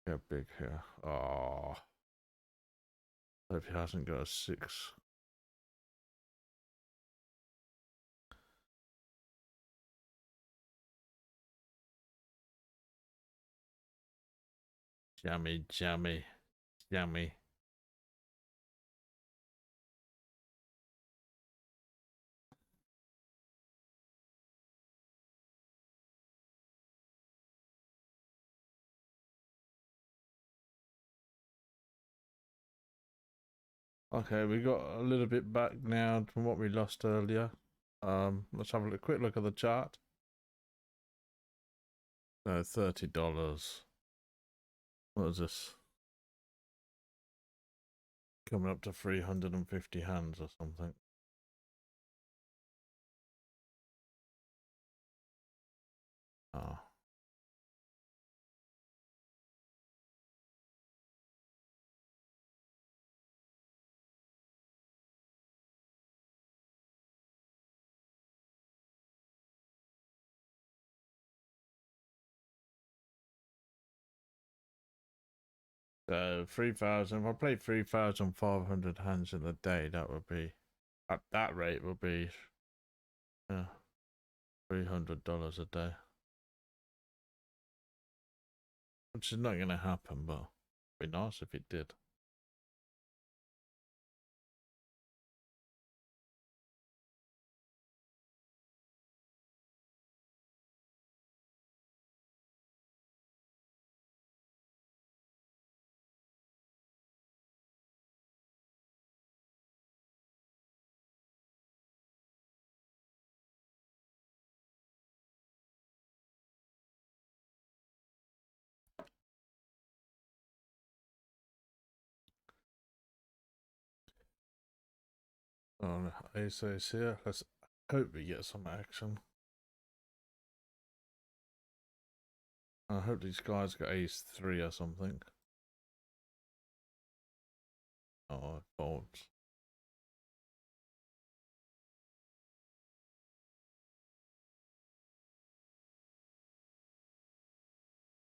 A: Yeah, big here. Oh. Hope he hasn't got a 6. Jammy, jammy, jammy. Okay, we got a little bit back now from what we lost earlier. Let's have a quick look at the chart. No, $30. What is this? Coming up to 350 hands or something. Oh. So 3,000. If I played 3,500 hands in a day, that would be, at that rate, would be, yeah, $300 a day. Which is not going to happen, but it'd be nice if it did. Oh, ace ace here. Let's hope we get some action. I hope these guys got ace 3 or something. Oh, I folds.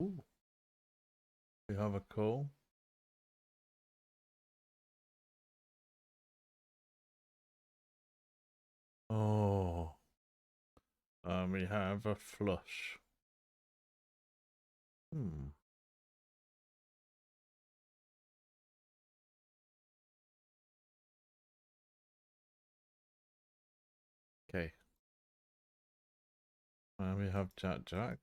A: Ooh. We have a call. Oh. We have a flush. Hmm. Okay. We have Jack Jack.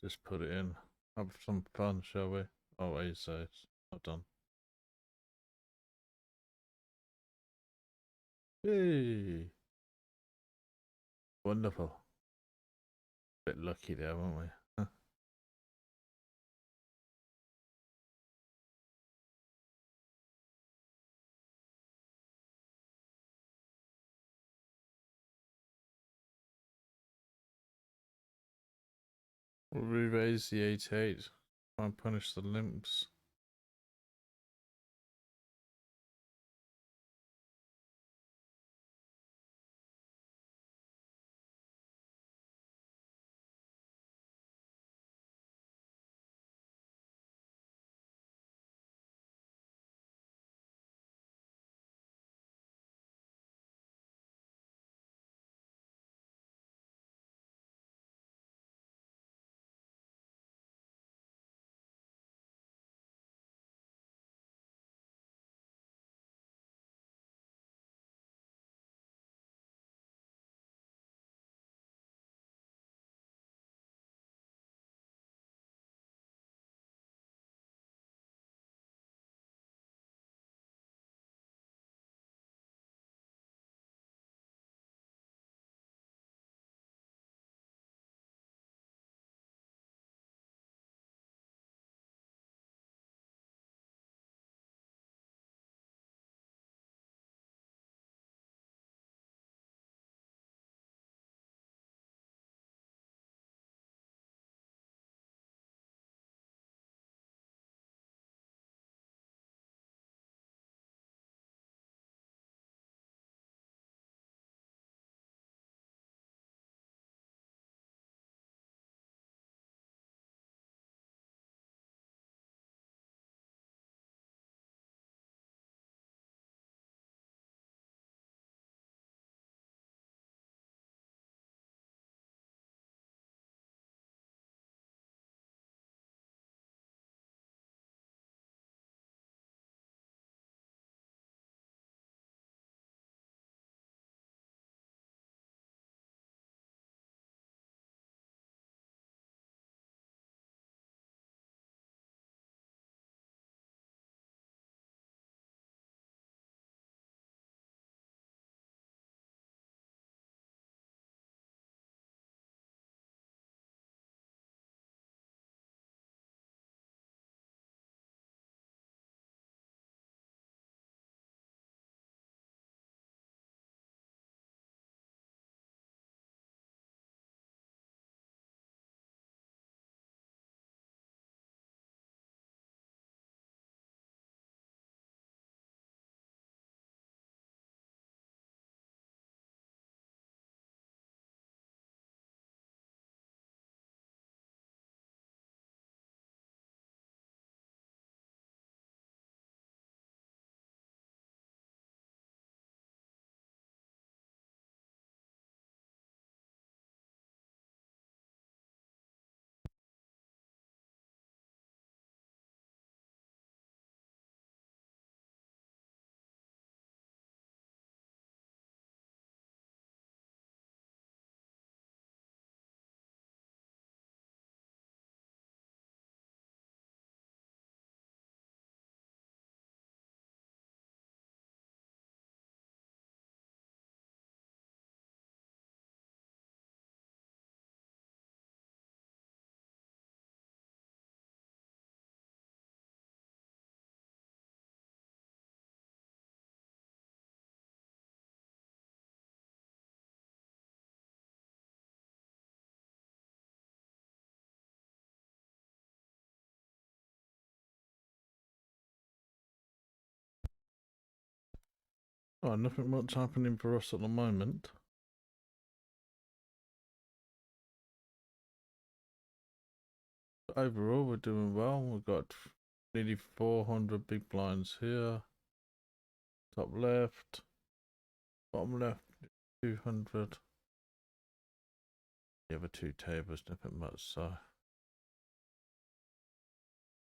A: Just put it in. Have some fun, shall we? Oh, ace ace. Not done. Hey. Wonderful. Bit lucky there, weren't we? We'll re-raise the 8-8. Try and punish the limps. Oh, nothing much happening for us at the moment. But overall, we're doing well. We've got nearly 400 big blinds here. Top left, bottom left, 200. The other two tables, nothing much, so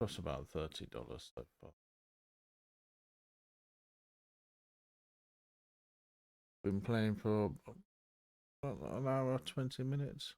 A: cost about $30 so far. Been playing for an hour, 20 minutes.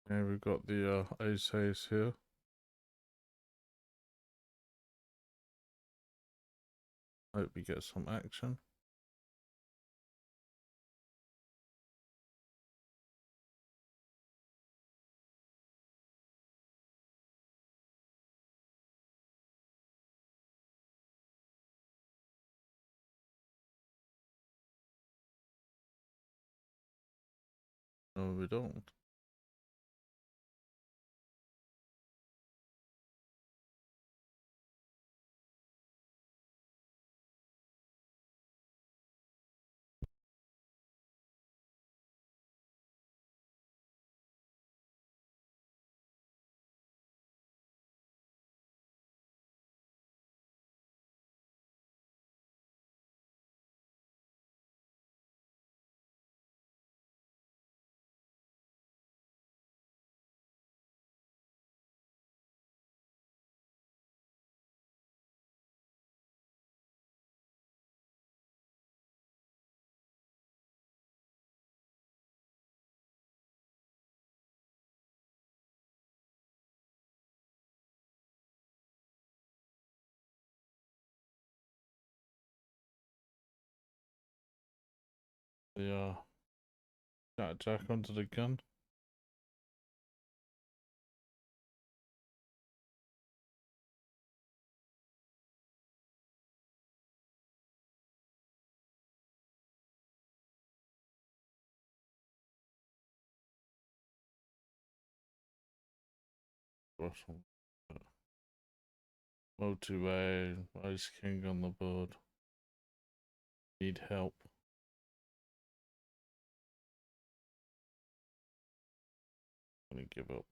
A: Yeah, we've got the ace here. Hope we get some action. No, we don't. The jack onto the gun. Russell. Multi-way, Ace King on the board. Need help. Gonna give up.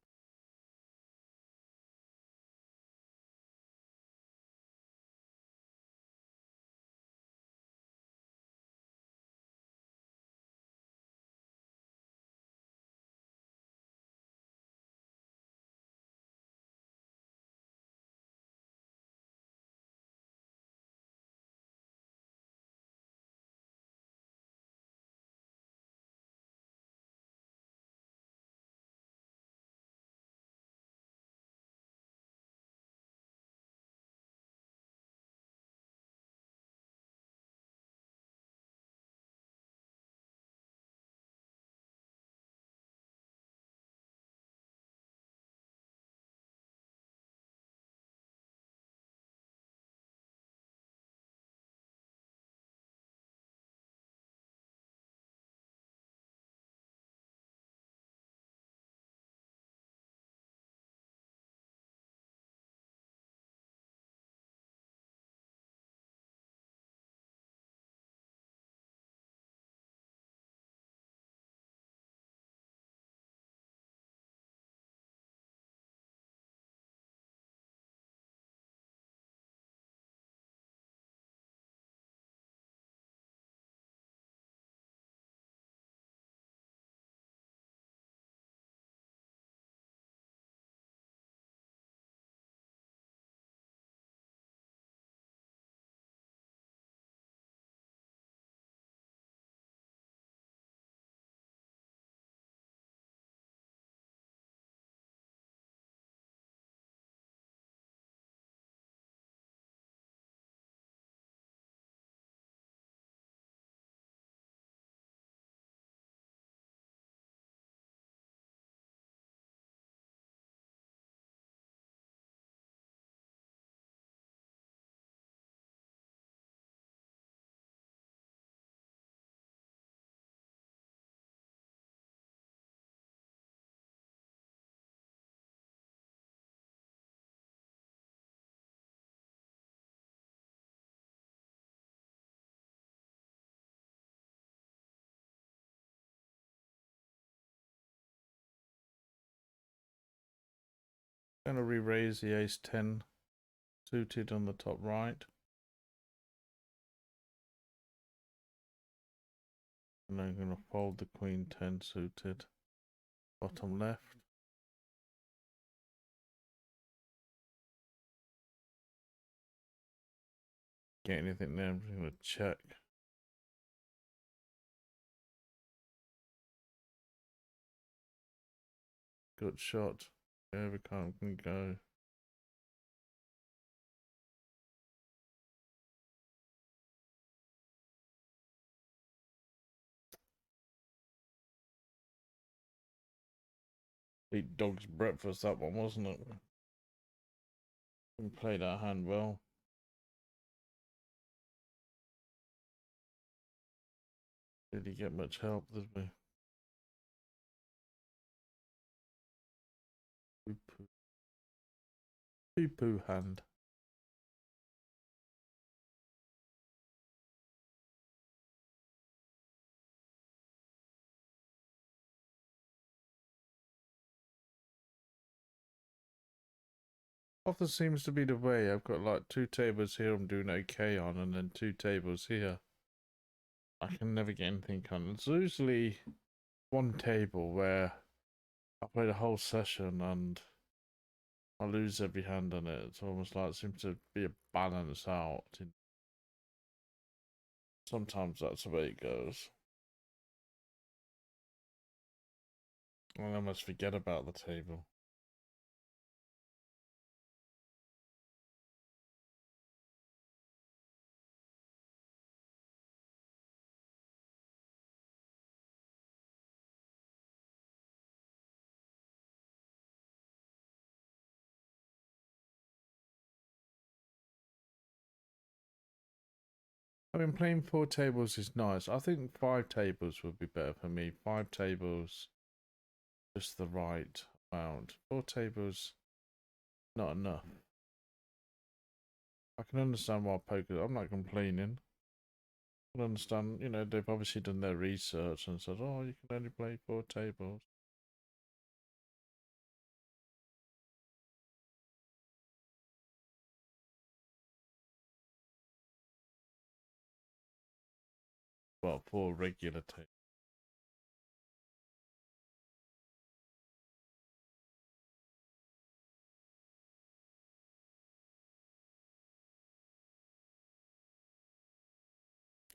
A: Going to re-raise the ace 10 suited on the top right. And I'm going to fold the queen 10 suited bottom left. Get anything there, I'm just going to check. Good shot. Every card can go. Eat dog's breakfast, that one, wasn't it? Didn't play that hand well. Did he get much help, did we? Poo-poo hand. Often seems to be the way. I've got like 2 tables here I'm doing okay on, and then 2 tables here I can never get anything on. It's usually one table where I play the whole session and I lose every hand on it. It's almost like it seems to be a balance out. Sometimes that's the way it goes. And I must forget about the table. I mean, playing 4 tables is nice. I think 5 tables would be better for me. 5 tables, just the right amount. 4 tables, not enough. I can understand why poker. I'm not complaining. I can understand, you know, they've obviously done their research and said, oh, you can only play 4 tables. Well, 4 regular tables.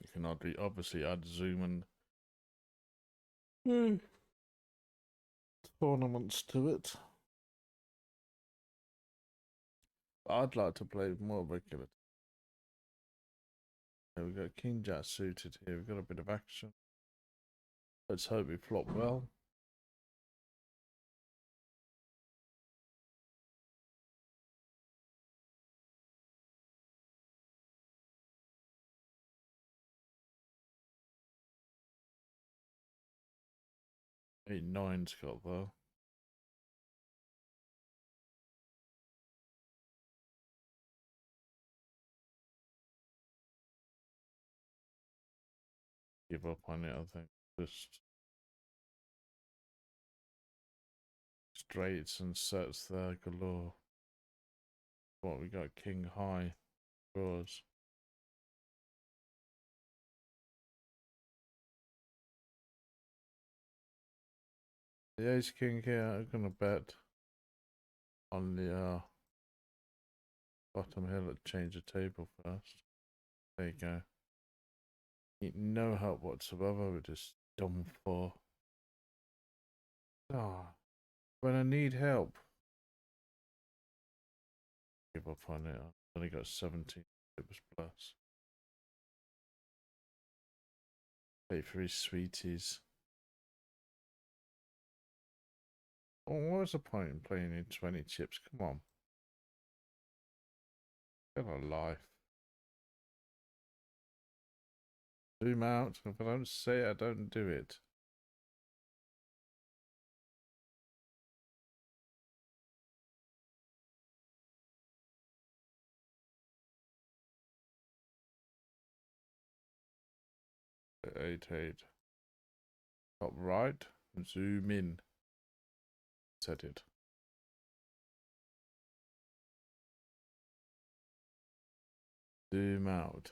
A: You can obviously add zoom and tournaments to it. I'd like to play more regular. Here we got King Jack suited here. We've got a bit of action. Let's hope we flop well. Eight nine's got though. Give up on it, I think. Just straights and sets there galore. What we got? King high draws. The ace king here, I'm gonna bet on the bottom here. Let's change the table first. There you go. Need no help whatsoever with this dumb 4. Ah, when I need help. Give up on it. I've only got 17 tips plus. Wait for his sweeties. Oh, what was the point in playing in 20 chips? Come on. Get a life. Zoom out. If I don't say it, I don't do it. Eight. Top right. Zoom in. Set it. Zoom out.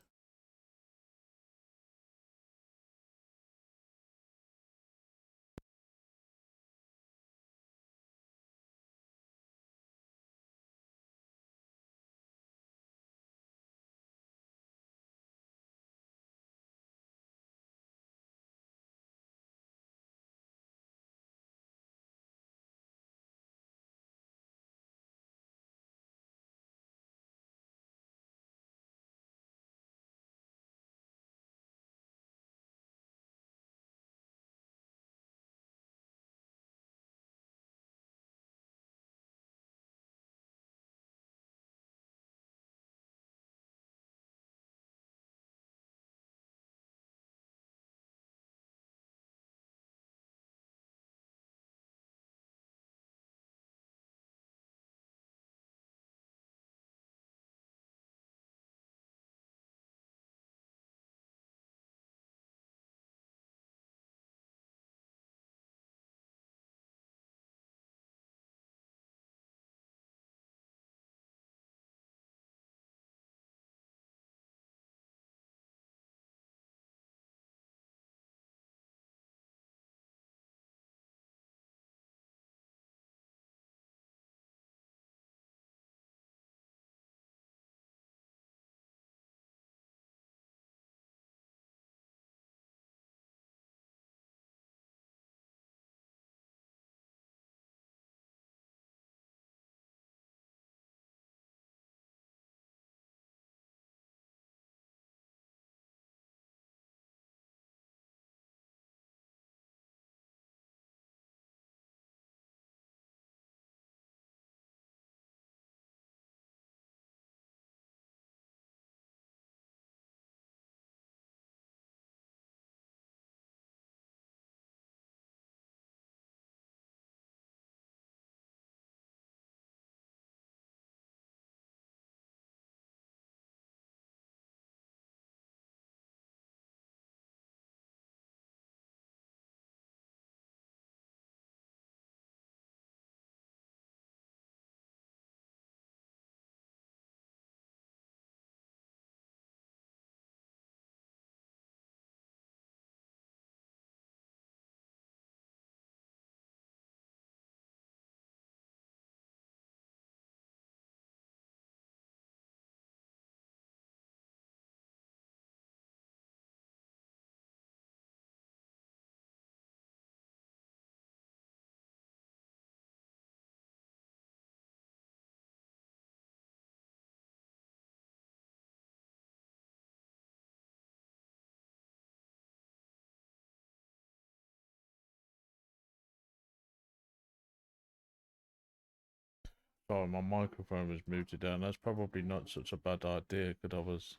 A: Sorry, my microphone was muted down. That's probably not such a bad idea because I was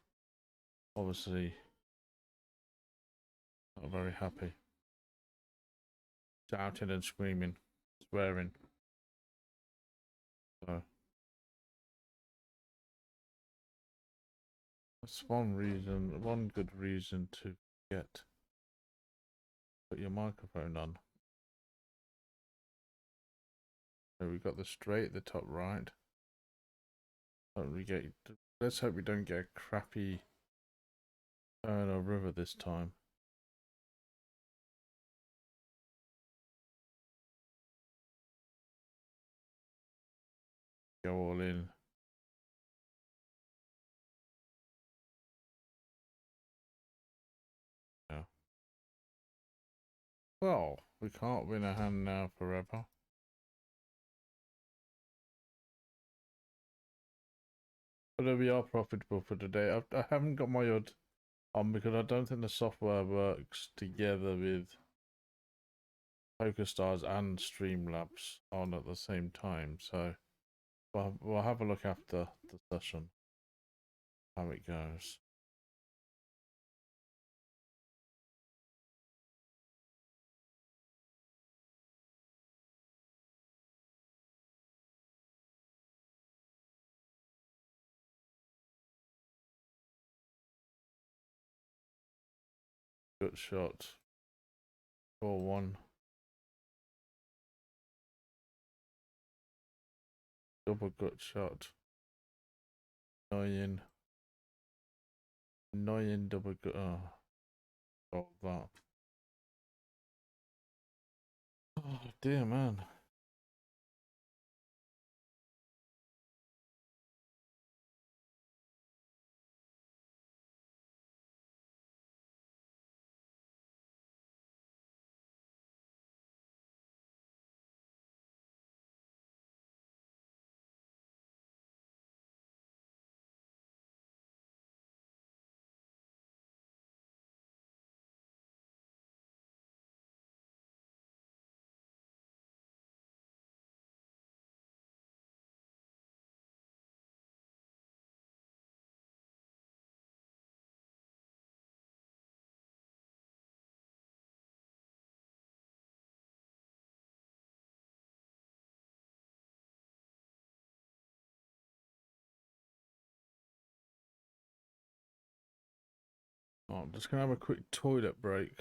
A: obviously not very happy. Shouting and screaming, swearing. So that's one good reason to put your microphone on. So we got the straight at the top right. Let's hope we don't get a crappy turn or river this time. Go all in. Yeah. Well, we can't win a hand now forever. But we are profitable for today. I haven't got my odd on because I don't think the software works together with Pokerstars and Streamlabs on at the same time. So we'll have a look after the session how it goes. Good shot. 4-1. Double gut shot. 9. Annoying double go. Oh, got that. Oh dear, man. Oh, I'm just gonna have a quick toilet break.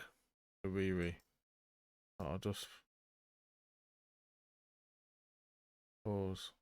A: A wee wee. I'll just pause.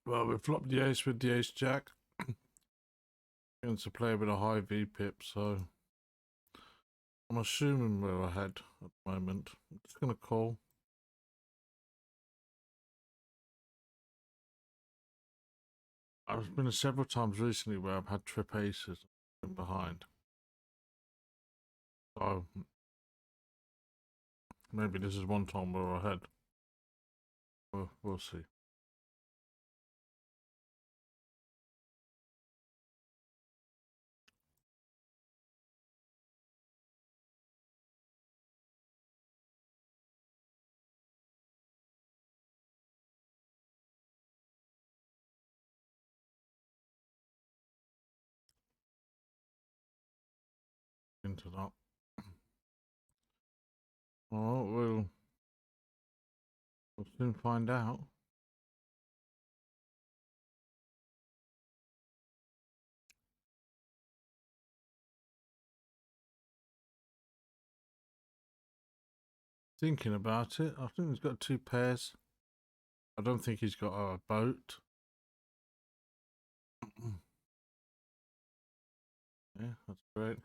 A: Well, we flopped the ace with the ace jack. Against a player with a high V pip, so I'm assuming we're ahead at the moment. I'm just gonna call. I've been several times recently where I've had trip aces and behind. So maybe this is one time we're ahead. We'll see. Into that. Well, we'll soon find out. Thinking about it, I think he's got two pairs. I don't think he's got a boat. Yeah, that's great.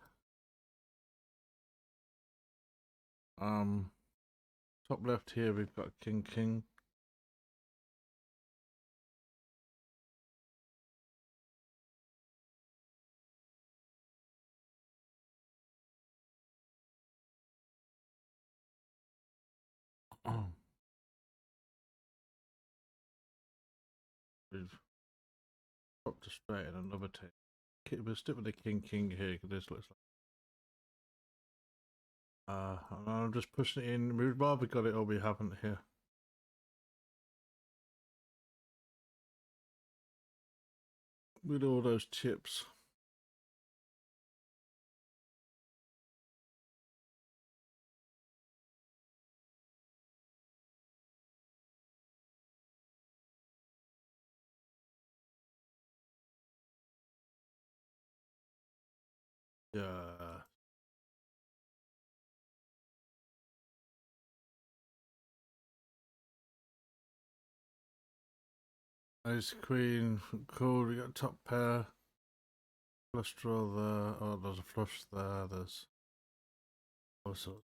A: Top left here we've got king king. We've dropped a straight and another take. We'll stick with the king here because this looks like. And I'm just pushing it in. We'd rather got it or we haven't here. With all those chips. Yeah. Ace queen, cool. We got top pair. Flush draw there. Oh, there's a flush there. There's also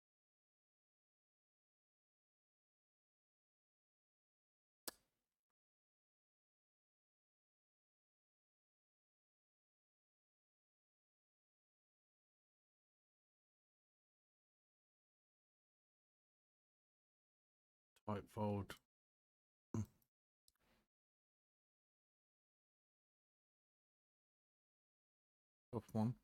A: tight fold. Tough one.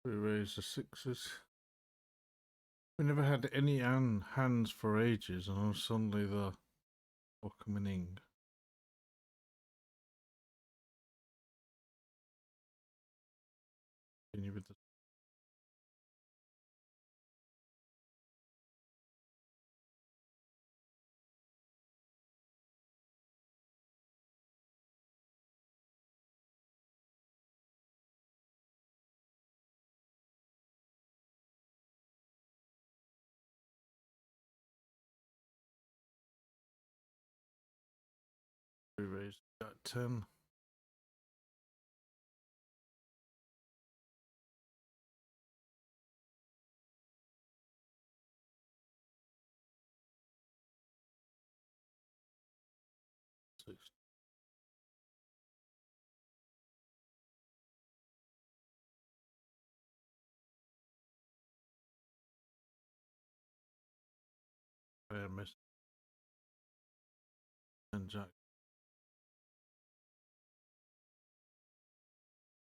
A: We raise the sixes. We never had any hands for ages, and suddenly they're all coming in. Continue with the we raise that 10. Six. Fair miss. And jack.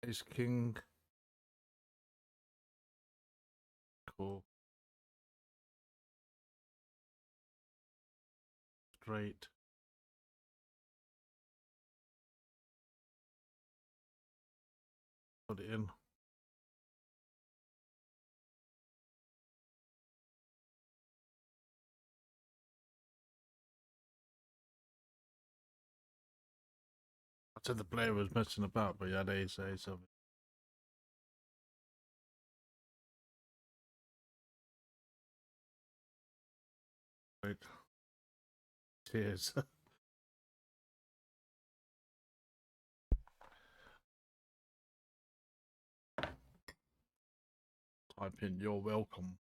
A: Ace king. Cool. Straight. Put it in. I said the player was messing about, but he had ace of it. Right. Cheers. Type in you're welcome.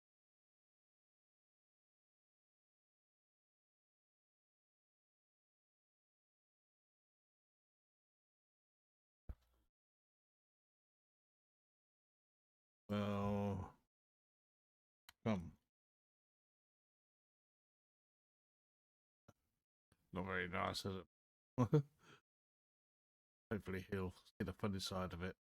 A: Well, come. Not very nice, is it? Hopefully he'll see the funny side of it.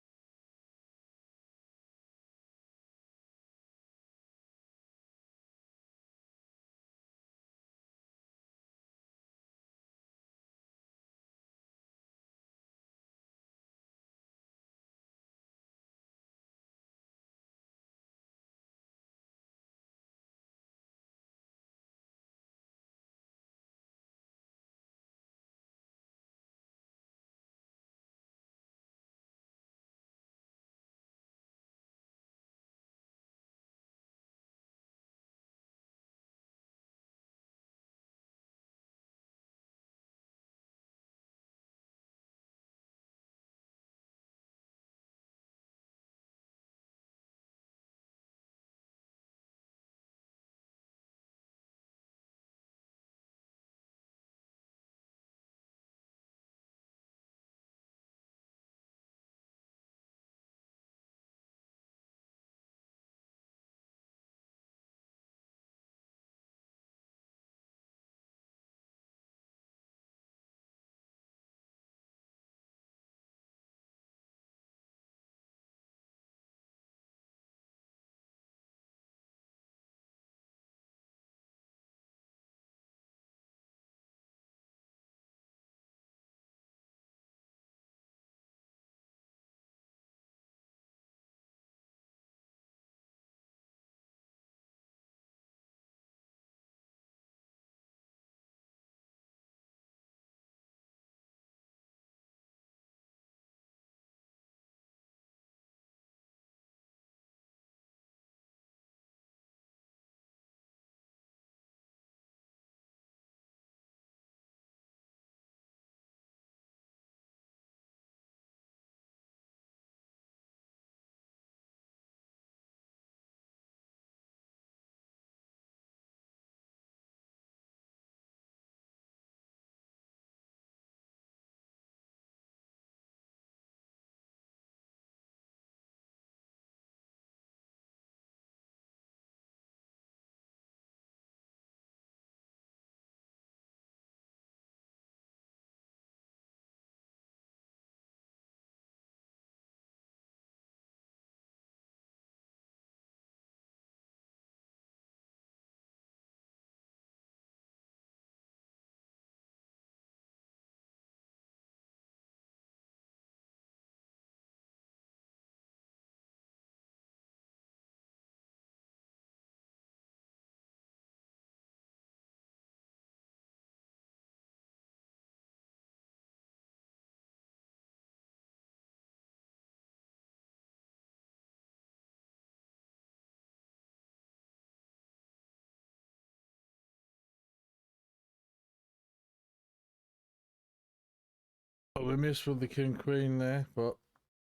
A: Oh, we missed with the king queen there, but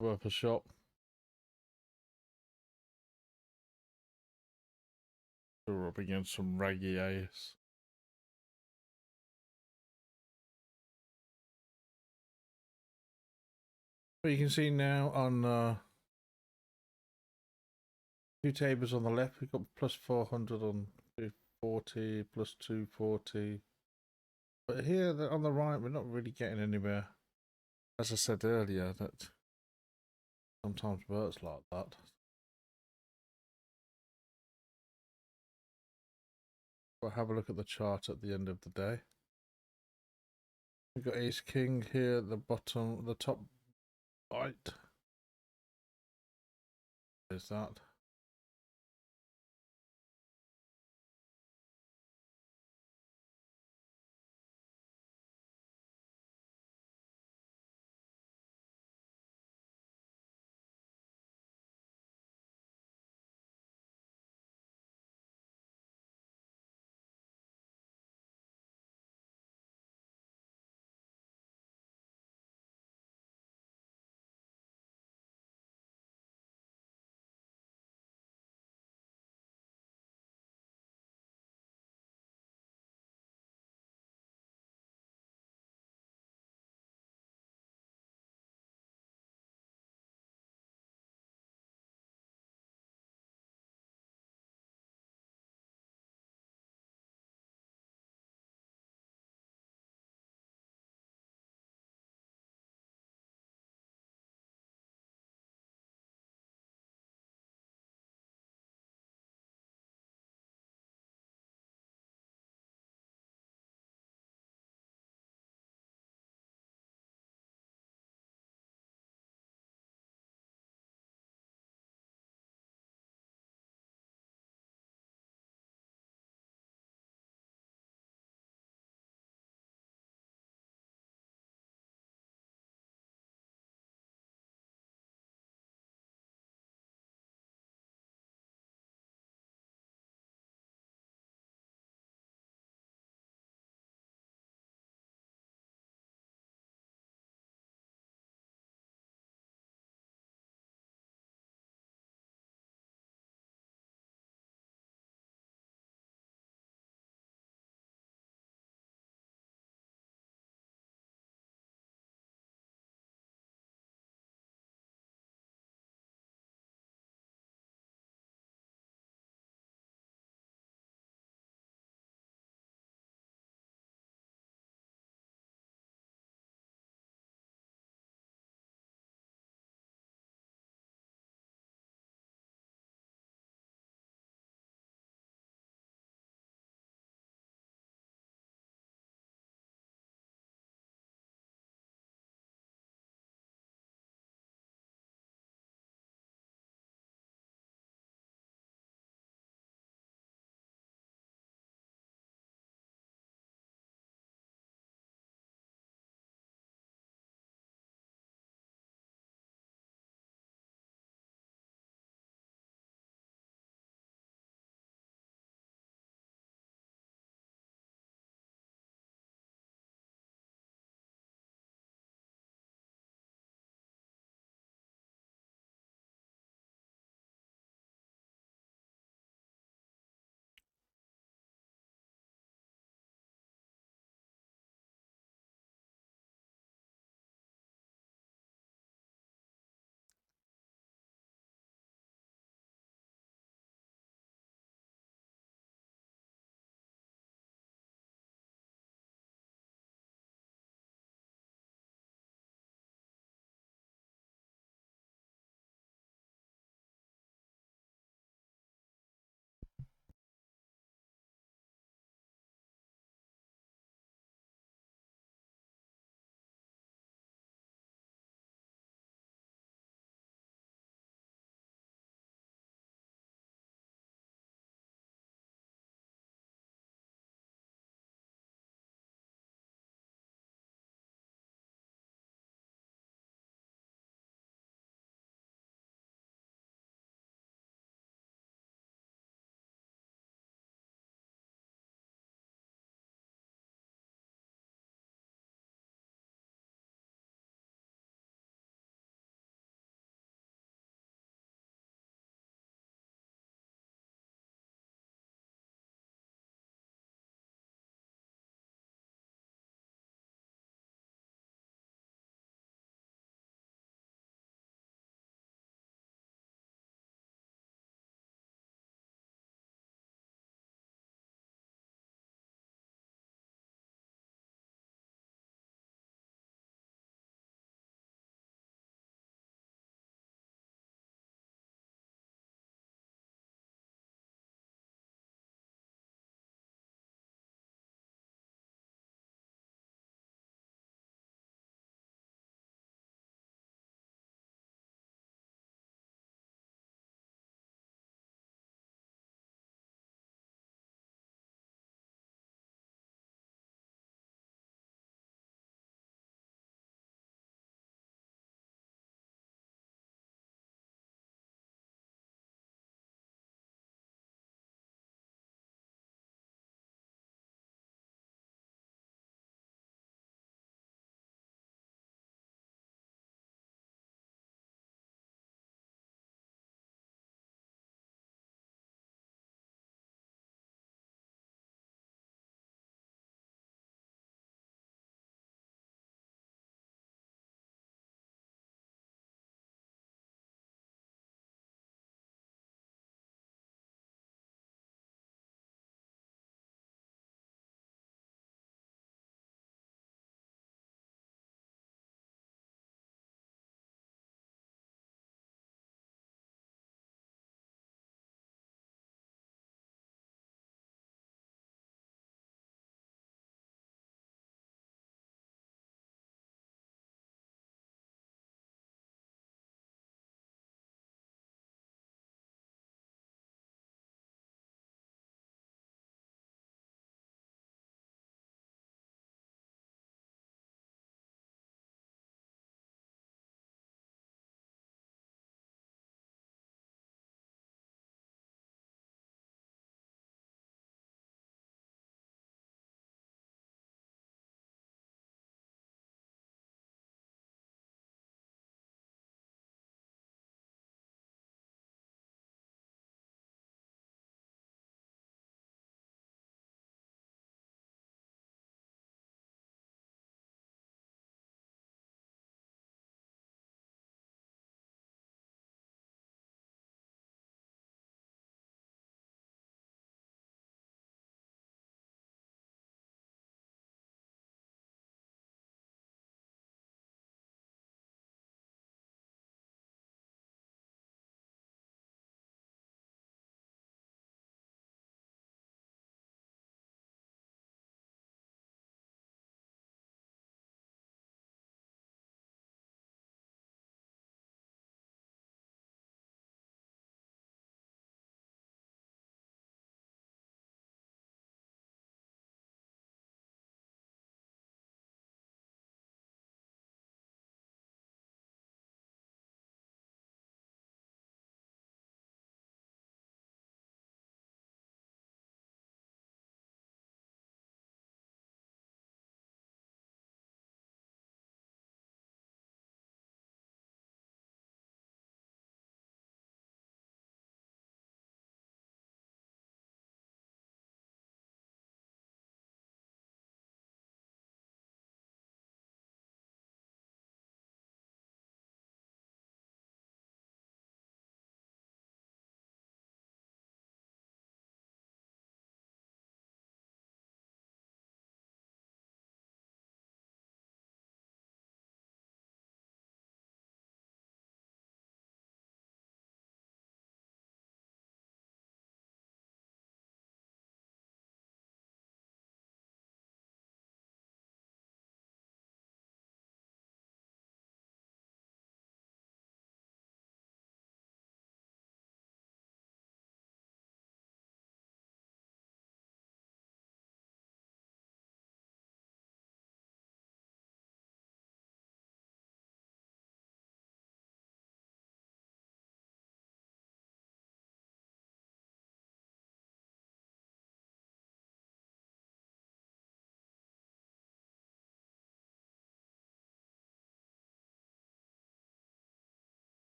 A: worth a shot. We're up against some raggy ace. But you can see now on two tables on the left, we've got plus 400 on 240, plus 240. But here on the right, we're not really getting anywhere. As I said earlier, that sometimes works like that. We'll have a look at the chart at the end of the day. We've got ace king here at the bottom, the top right. There's that.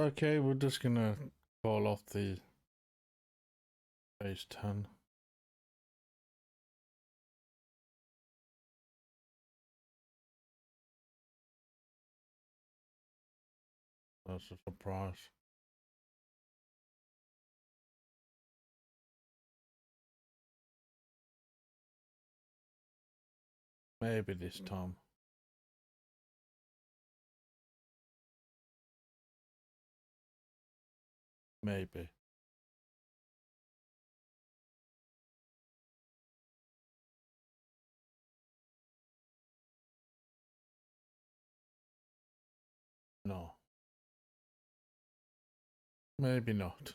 A: Okay, we're just gonna call off the base 10. That's a surprise. Maybe this time. Maybe. No. Maybe not.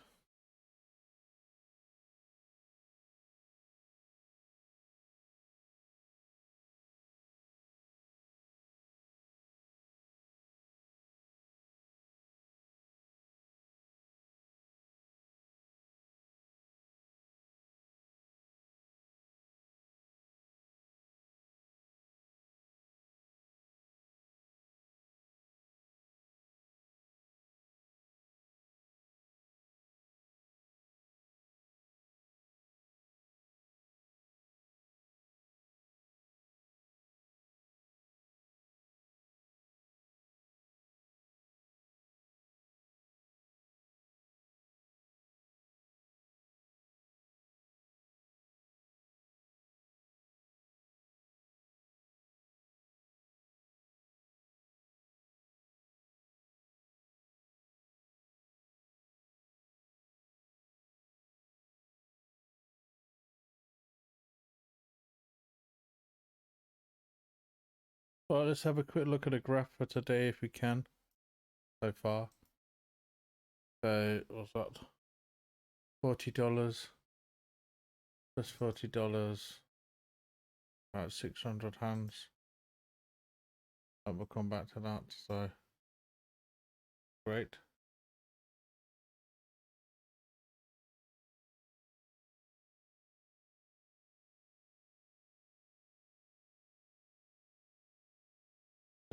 A: Well, let's have a quick look at the graph for today if we can. So far. So, what's that? $40. Plus $40. About 600 hands. And we'll come back to that. So, great.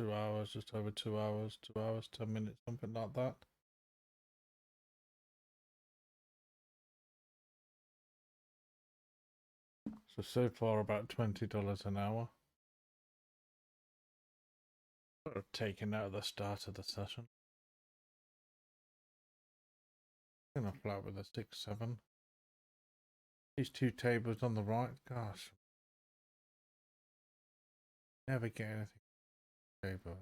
A: $2, just over 2 hours, 2 hours, 10 minutes, something like that. So far about $20 an hour. Sort of taken out at the start of the session. Gonna flat with a 6-7. These two tables on the right, gosh. Never get anything table.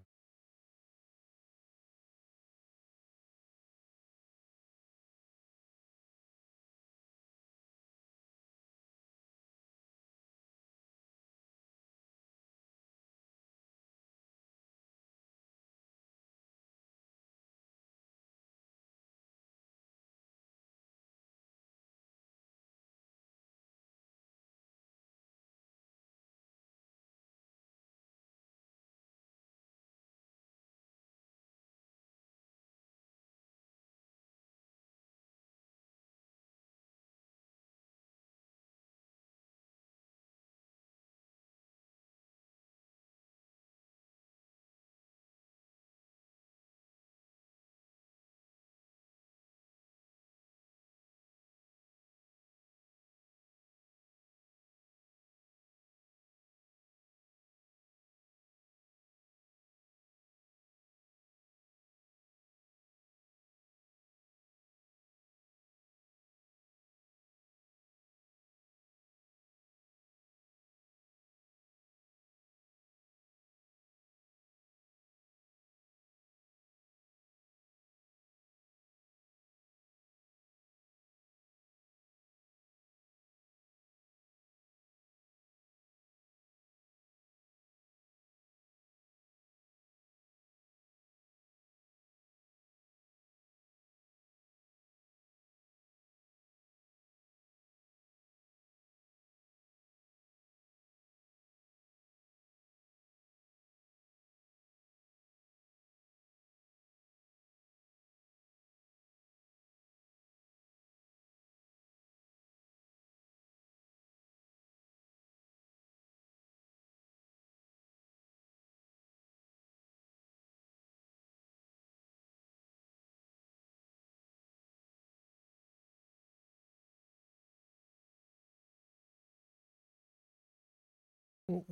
A: Oh,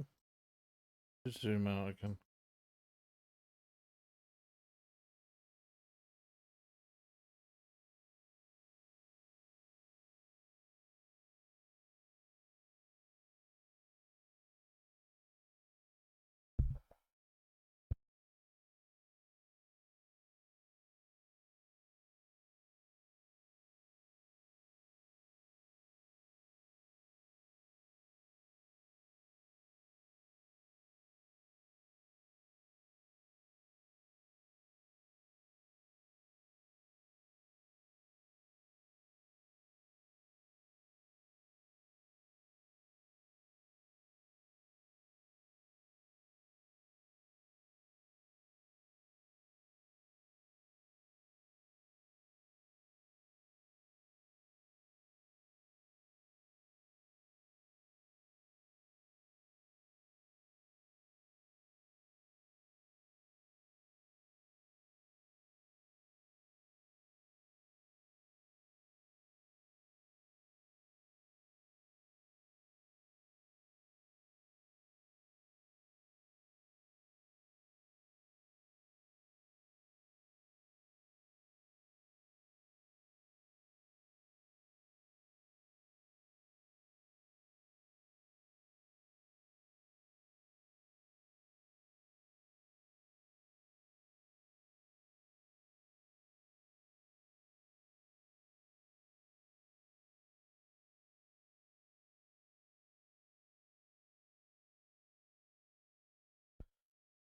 A: just zoom out again.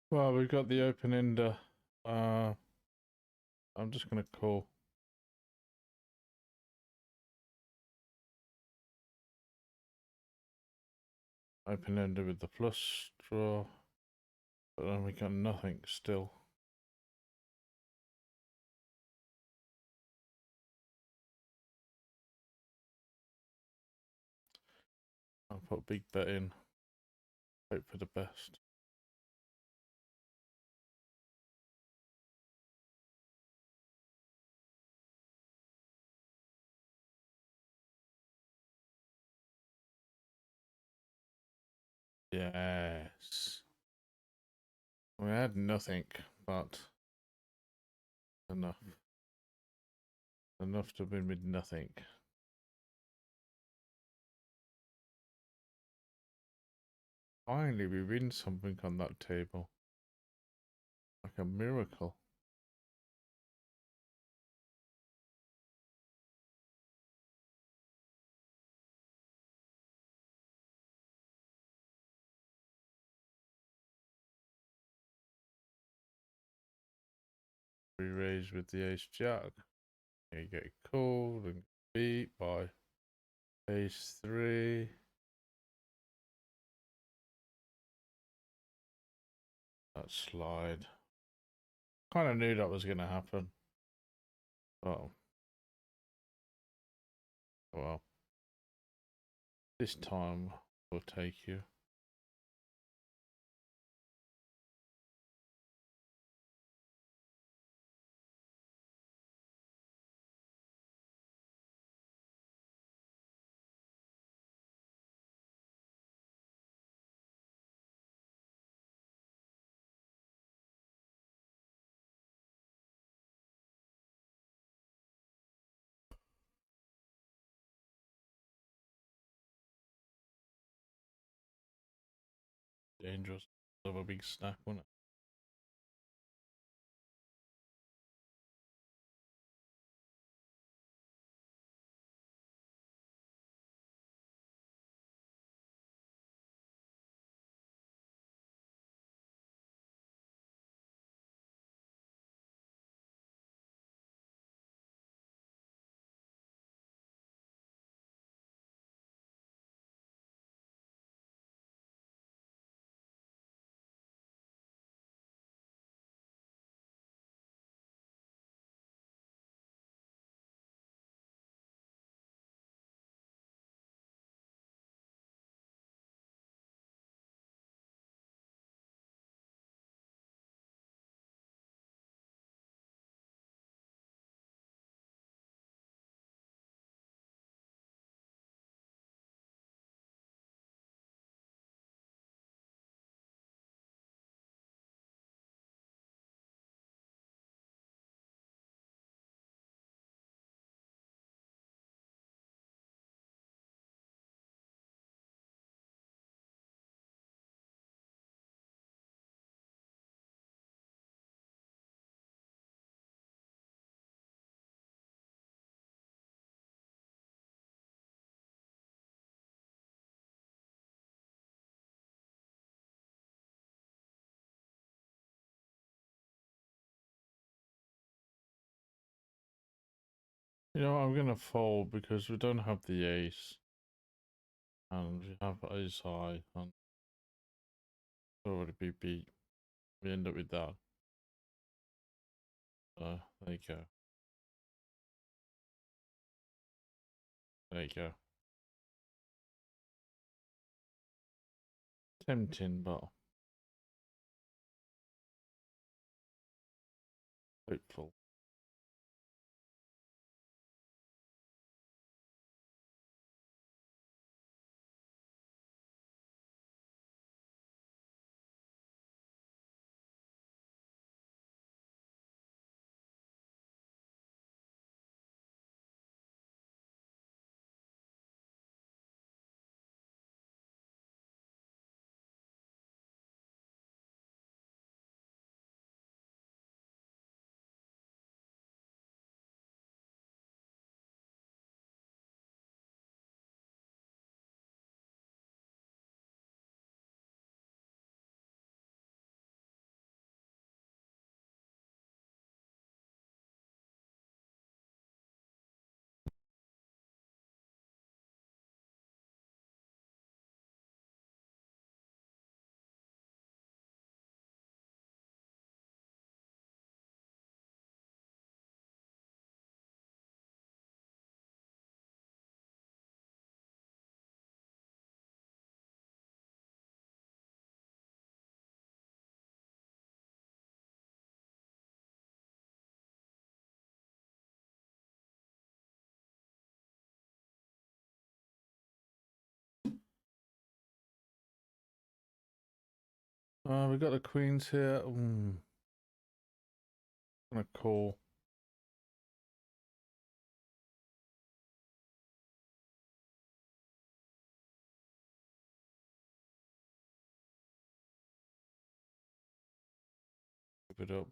A: Well, we've got the open ender. I'm just gonna call. Open ender with the flush draw, but then we got nothing still. I'll put a big bet in. Hope for the best. Yes. We had nothing, but enough. Enough to win with nothing. Finally, we win something on that table. Like a miracle. We raise with the ace jack. You get called and beat by ace 3. That slide. Kind of knew that was going to happen. Oh. Well. This time we'll take you. Dangerous. Of a big stack, wasn't it? You know, I'm gonna fold because we don't have the ace. And we have ace high and already be beat. We end up with that. There you go. There you go. Tempting, but hopeful. We got the queens here. Gonna call. Give it up.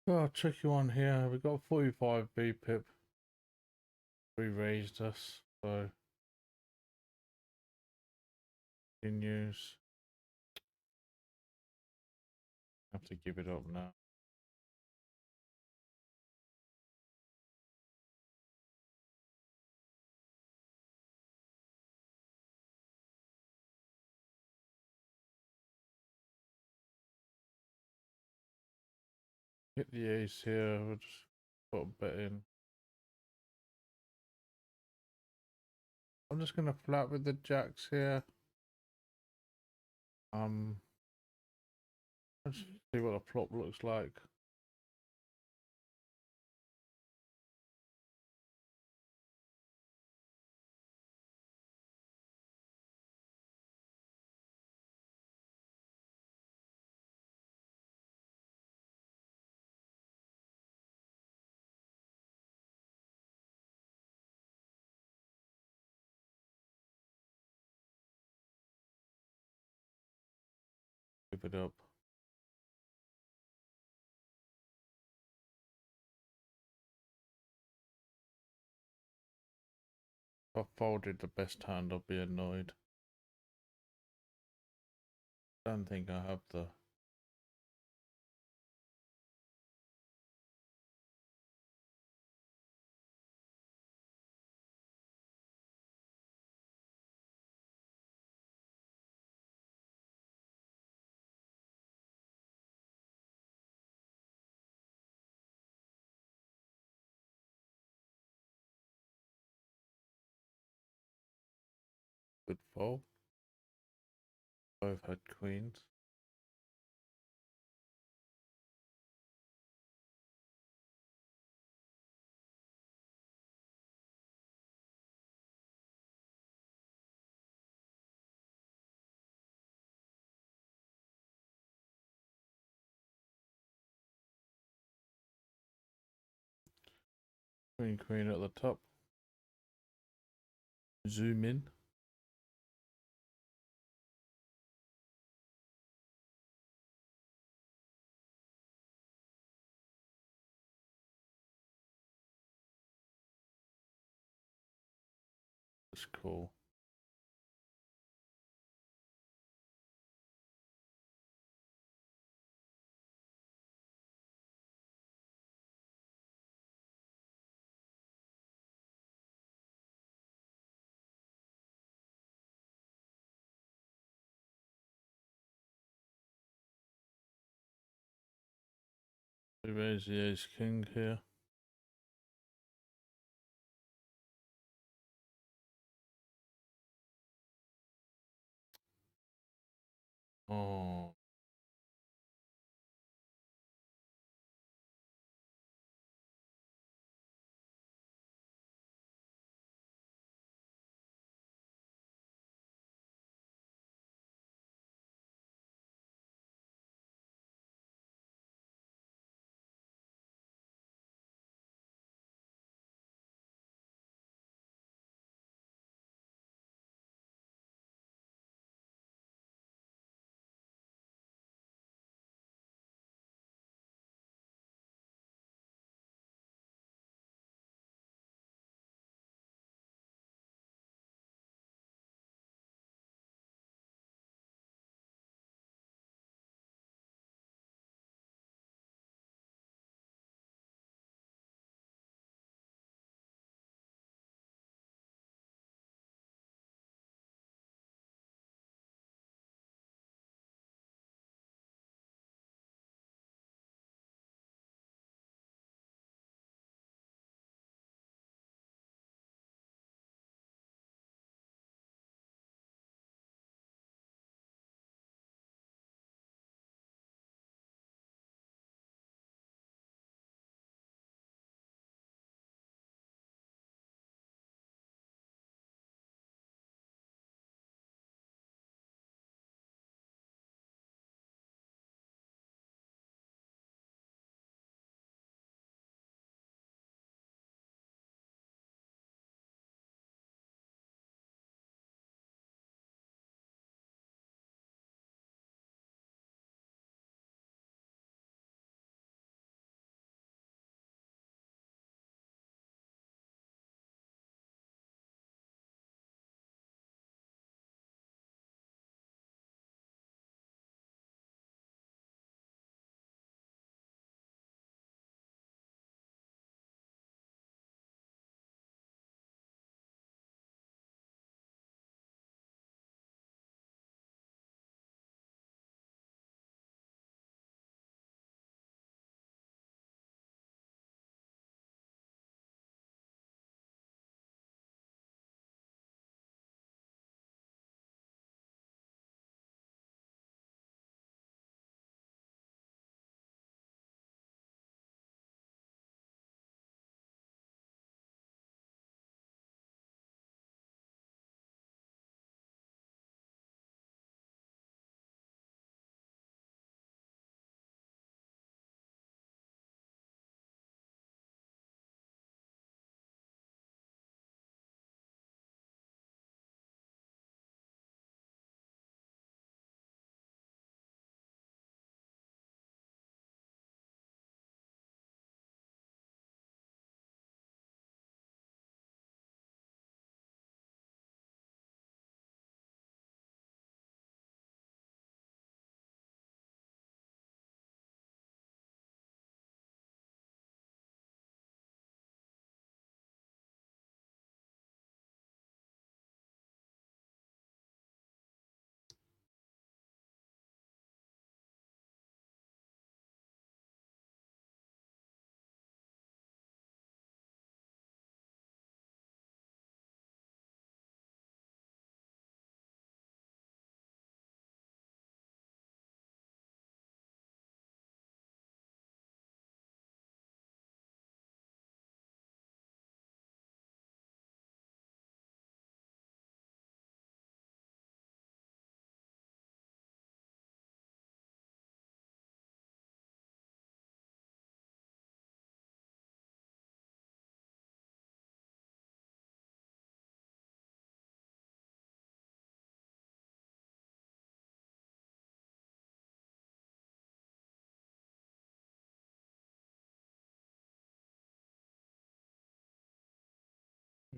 A: Oh, tricky one here. We got 45 B pip. Re-raised us, so continues. Have to give it up now. Hit the ace here. We'll just put a bet in. I'm just gonna flat with the jacks here. Let's see what the flop looks like. Give it up. If I folded the best hand, I'll be annoyed. Don't think I have the. Good fold. Both had queens. Queen, queen at the top. Zoom in. That's cool. We raise the ace king here. Oh.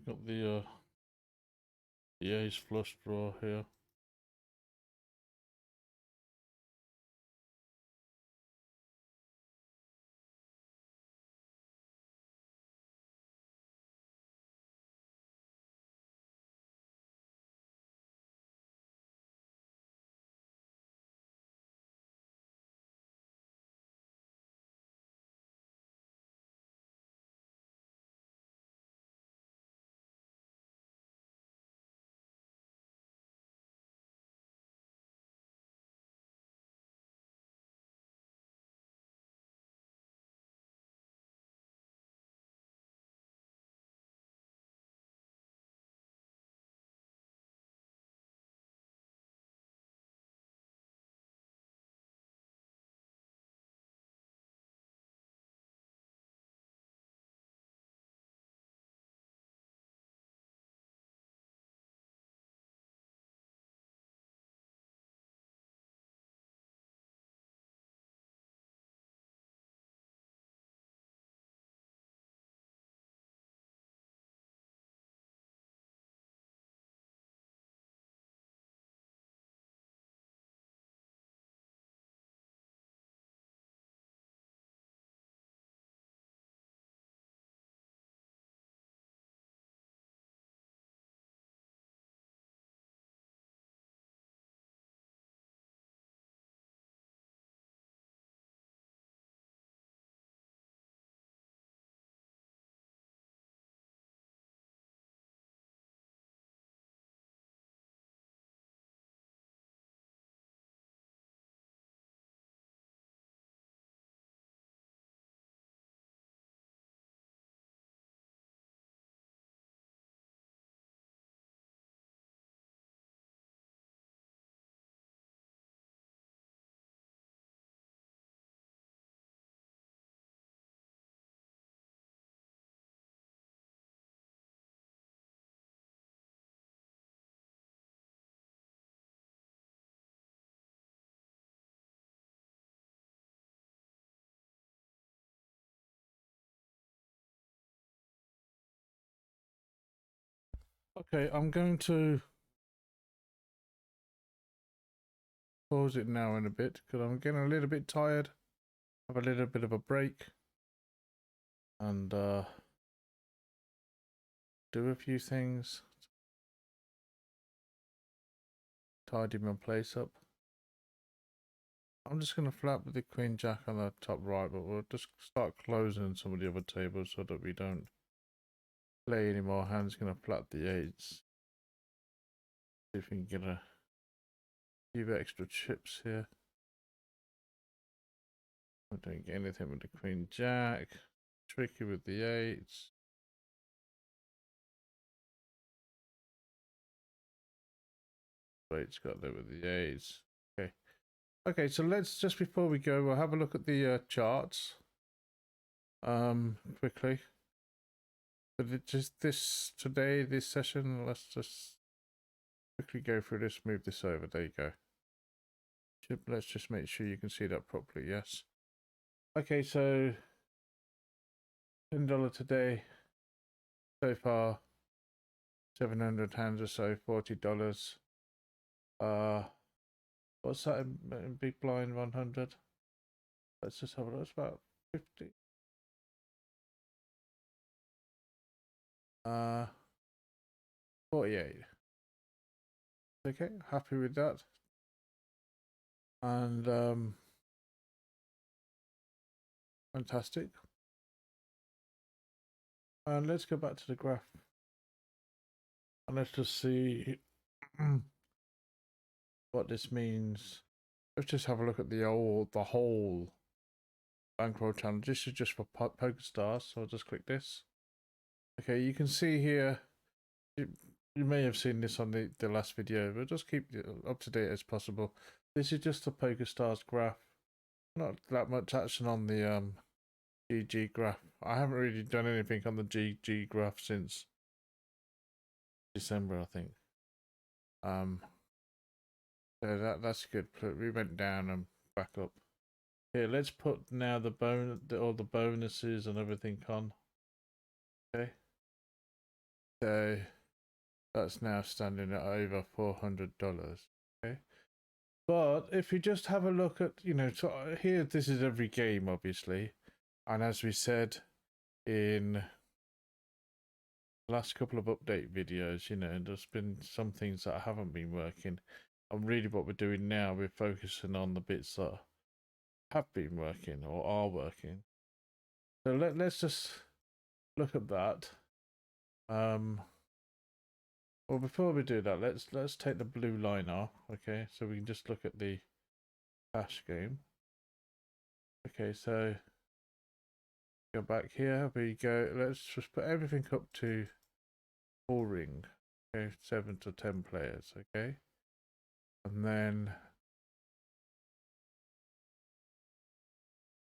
A: got the ace flush draw here. Okay, I'm going to pause it now in a bit because I'm getting a little bit tired. Have a little bit of a break and do a few things. Tidy my place up. I'm just going to flap with the Queen Jack on the top right, but we'll just start closing some of the other tables so that we don't play any more hands. Going to flat the eights. See if we can get a few extra chips here. I don't get anything with the Queen Jack. Tricky with the eights. Eight's got there with the eights. Okay. Okay, so let's just before we go, we'll have a look at the charts. Quickly. But it just this session, let's just quickly go through this, move this over. There you go. Let's just make sure you can see that properly. Yes. Okay, so $10 today. So far, 700 hands or so, $40. What's that in big blind 100? Let's just have a look. It's about 50. 48. Okay, happy with that. And fantastic. And let's go back to the graph. And let's just see what this means. Let's just have a look at the whole Bankroll challenge. This is just for Pokerstars, so I'll just click this. Okay, you can see here, you may have seen this on the last video, but just keep it up to date as possible. This is just the Pokerstars graph. Not that much action on the GG graph. I haven't really done anything on the GG graph since December, I think. So that's good. We went down and back up. Here, let's put now all the bonuses and everything on. Okay. So that's now standing at over $400. Okay. But if you just have a look at, you know, so here, this is every game, obviously. And as we said in the last couple of update videos, you know, there's been some things that haven't been working. And really what we're doing now, we're focusing on the bits that have been working or are working. So let's just look at that. Well, before we do that, let's take the blue line off, okay? So we can just look at the cash game. Okay, so go back here. We go. Let's just put everything up to full ring. Okay, 7 to 10 players. Okay, and then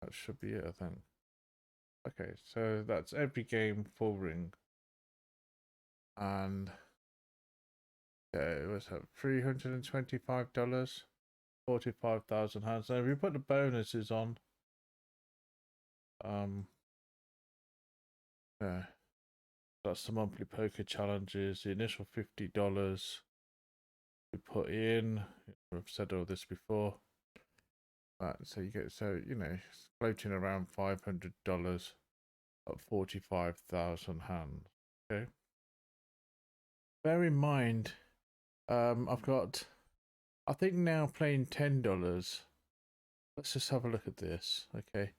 A: that should be it, I think. Okay, so that's every game full ring, and okay, what's that? $325, 45,000 hands. So if we put the bonuses on, yeah. That's the monthly poker challenges. The initial $50 we put in. I've said all this before. Right, so you get, so you know, floating around $500 at 45,000 hands. Okay. Bear in mind, I've got, I think now playing $10. Let's just have a look at this. Okay.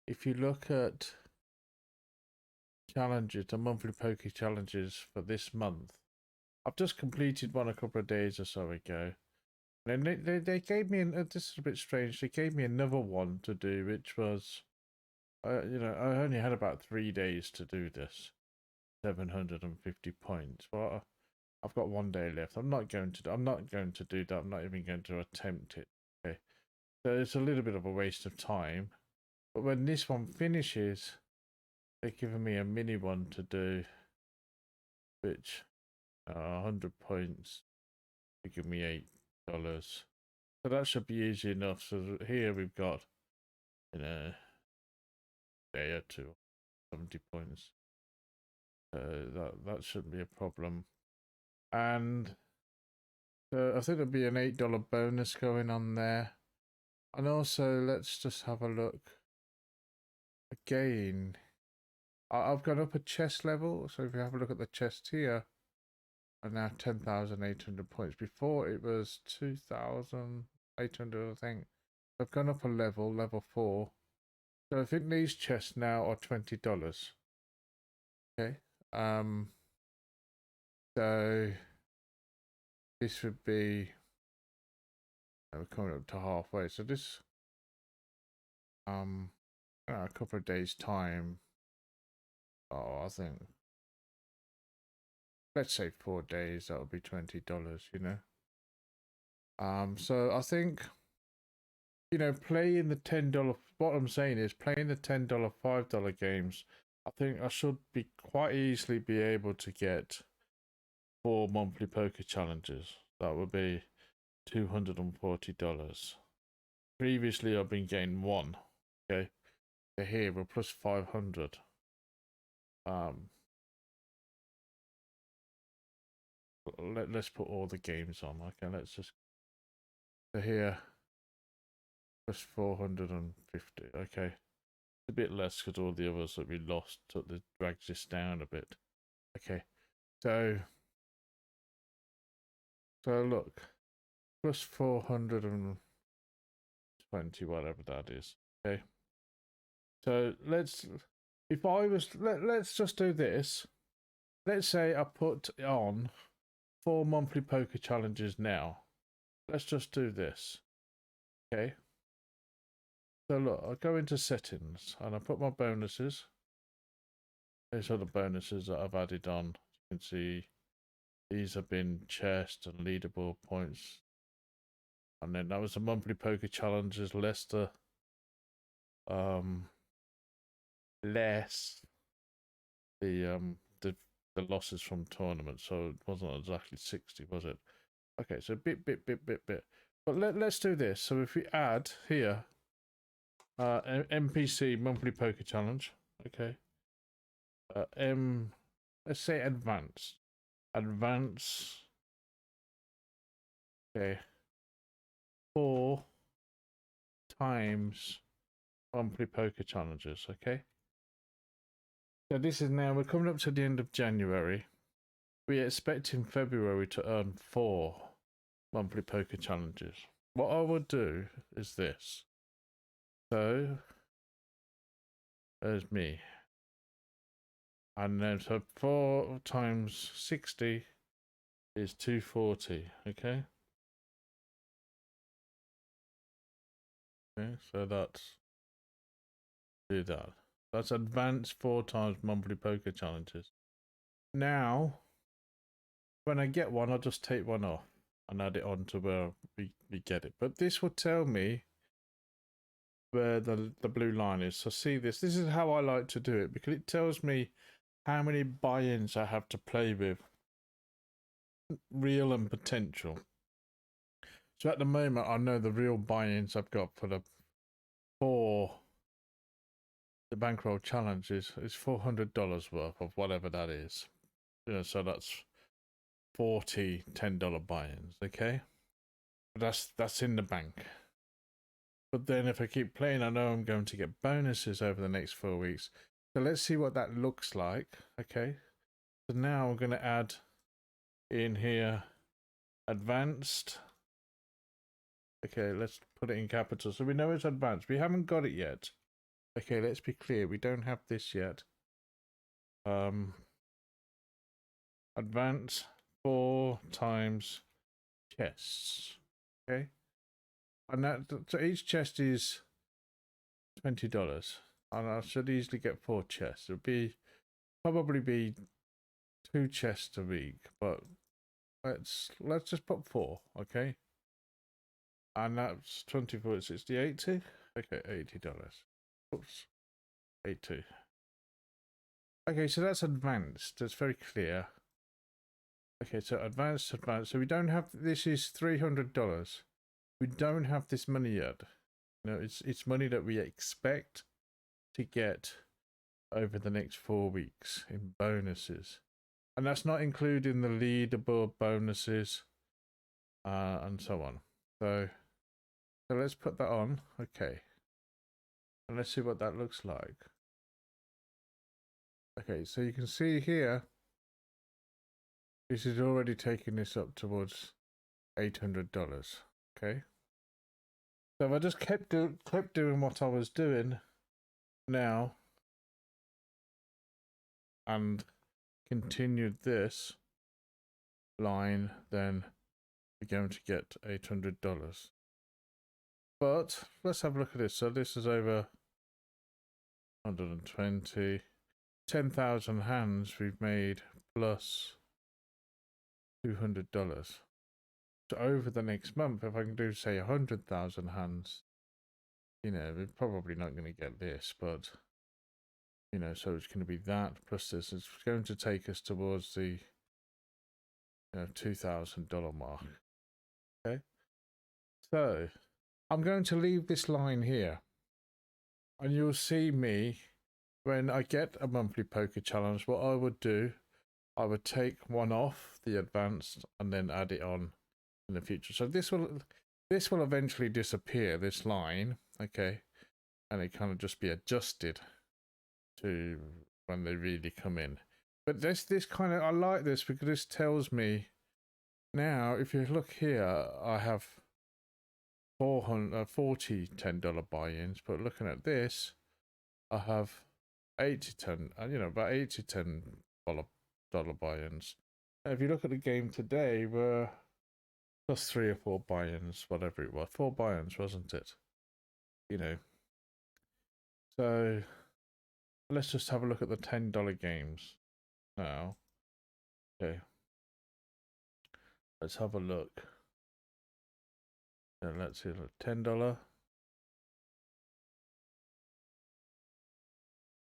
A: If you look at challenges, the monthly poker challenges for this month, I've just completed one a couple of days or so ago. And they gave me, this is a bit strange, they gave me another one to do, which was, you know, I only had about 3 days to do this. 750 points. Well, I've got 1 day left. I'm not going to do that. I'm not even going to attempt it. Okay. So it's a little bit of a waste of time. But when this one finishes, they're giving me a mini one to do, which 100 points, they give me $8. So that should be easy enough. So here we've got, you know, day or two, 70 points. That shouldn't be a problem. And so I think there'll be an $8 bonus going on there. And also, let's just have a look again. I've gone up a chest level. So if you have a look at the chest here, and now 10,800 points. Before it was 2,800, I think. I've gone up a level, level 4. So I think these chests now are $20. Okay. So this would be, we're coming up to halfway. So this a couple of days time. Oh, I think, let's say 4 days, that would be $20, you know. So I think, you know, playing the $10, what I'm saying is playing the $10, $5 games, I think I should be quite easily be able to get 4 monthly poker challenges. That would be $240. Previously I've been getting 1. Okay. So here we're plus 500. Let's put all the games on. Okay, let's just, so here plus 450. Okay, it's a bit less because all the others that we lost, so the drags this down a bit. Okay, so look, plus 420, whatever that is. Okay, so let's, if I was, let's just do this. Let's say I put on 4 monthly poker challenges now. Let's just do this. Okay. So look, I'll go into settings and I put my bonuses. These are the bonuses that I've added on. You can see these have been chest and leaderboard points. And then that was the monthly poker challenges, less the losses from tournaments. So it wasn't exactly 60, was it? Okay, so bit. But let's do this. So if we add here NPC monthly poker challenge, okay. let's say advanced. Advance. Okay. 4 times monthly poker challenges. Okay. So this is now, we're coming up to the end of January. We expect in February to earn 4 monthly poker challenges. What I would do is this. So there's me. And then so 4 times 60 is 240. Okay. Okay, so that's do that. That's advanced 4 times monthly poker challenges. Now, when I get one, I'll just take one off and add it on to where we get it. But this will tell me where the blue line is. So see this. This is how I like to do it because it tells me how many buy-ins I have to play with, real and potential. So at the moment, I know the real buy-ins I've got for the Bankroll challenge is $400 worth of whatever that is. You know, so that's 40 $10 buy-ins. Okay, but that's in the bank. But then if I keep playing, I know I'm going to get bonuses over the next 4 weeks. So let's see what that looks like. Okay, so now I'm going to add in here advanced. Okay, let's put it in capital so we know it's advanced. We haven't got it yet. Okay, let's be clear, we don't have this yet. Advance 4 times chests. Okay, and that, so each chest is $20, and I should easily get 4 chests. It'll probably be 2 chests a week, but let's just put 4. Okay, and that's 24, 60, 80. Okay, $80. Oops, 82. Okay, so that's advanced. That's very clear. Okay, so advanced. So we don't have, this is $300. We don't have this money yet. No, it's money that we expect to get over the next 4 weeks in bonuses. And that's not including the leaderboard bonuses and so on. So let's put that on. Okay. And let's see what that looks like. Okay, so you can see here, this is already taking this up towards $800. Okay. So if I just kept doing what I was doing now and continued this line, then we're going to get $800. But let's have a look at this. So this is over 120, 10,000 hands we've made plus $200. So over the next month, if I can do say 100,000 hands, you know, we're probably not going to get this, but you know, so it's going to be that plus this. It's going to take us towards the $2,000 mark. Okay, so I'm going to leave this line here, and you'll see me when I get a monthly poker challenge. What I would do, I would take one off the advanced and then add it on in the future. So this will eventually disappear, this line. Okay, and it kind of just be adjusted to when they really come in. But this kind of, I like this because this tells me now, if you look here, I have 40 $10 buy-ins, but looking at this, I have 80 10, about 80 $10 buy-ins. If you look at the game today, we're plus 3 or 4 buy-ins, whatever it was. 4 buy-ins, wasn't it? You know. So let's just have a look at the $10 games now. Okay. Let's have a look. Yeah, let's see, $10.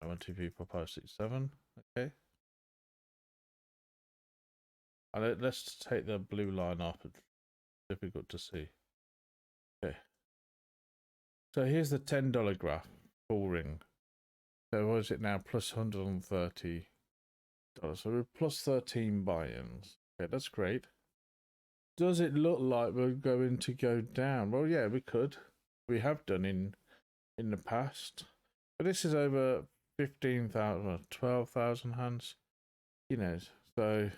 A: 1, 2, 3, 4, 5, 6, 7. Okay. And let's take the blue line off. It's difficult to see. Okay. So here's the $10 graph, full ring. So what is it now? Plus 130 So we're plus 13 buy-ins. Okay, that's great. Does it look like we're going to go down? Well, yeah, we could. We have done in the past. But this is over 15,000 or 12,000 hands. You know, so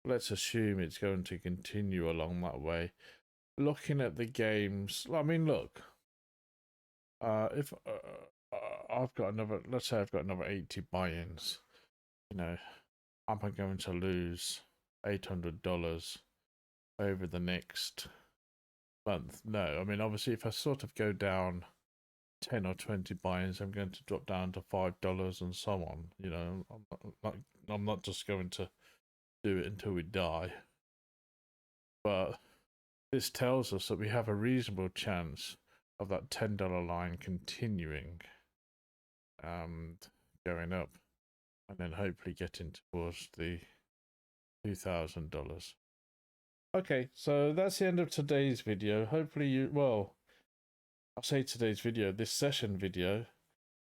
A: let's assume it's going to continue along that way. Looking at the games, I mean, look, if I've got another, let's say I've got another 80 buy-ins, you know, am I going to lose $800 over the next month? No. I mean, obviously, if I sort of go down 10 or 20 buy-ins, I'm going to drop down to $5 and so on. You know, I'm not just going to do it until we die. But this tells us that we have a reasonable chance of that $10 line continuing and going up, and then hopefully getting towards the $2,000. Okay, so that's the end of today's video. Hopefully well, I'll say today's video, this session video.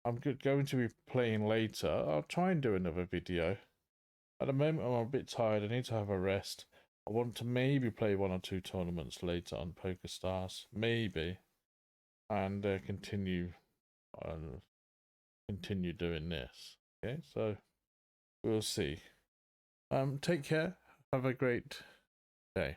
A: I'm going to be playing later. I'll try and do another video. At the moment, I'm a bit tired. I need to have a rest. I want to maybe play 1 or 2 tournaments later on Pokerstars, maybe, and continue doing this. Okay, so we'll see. Take care. Have a great day.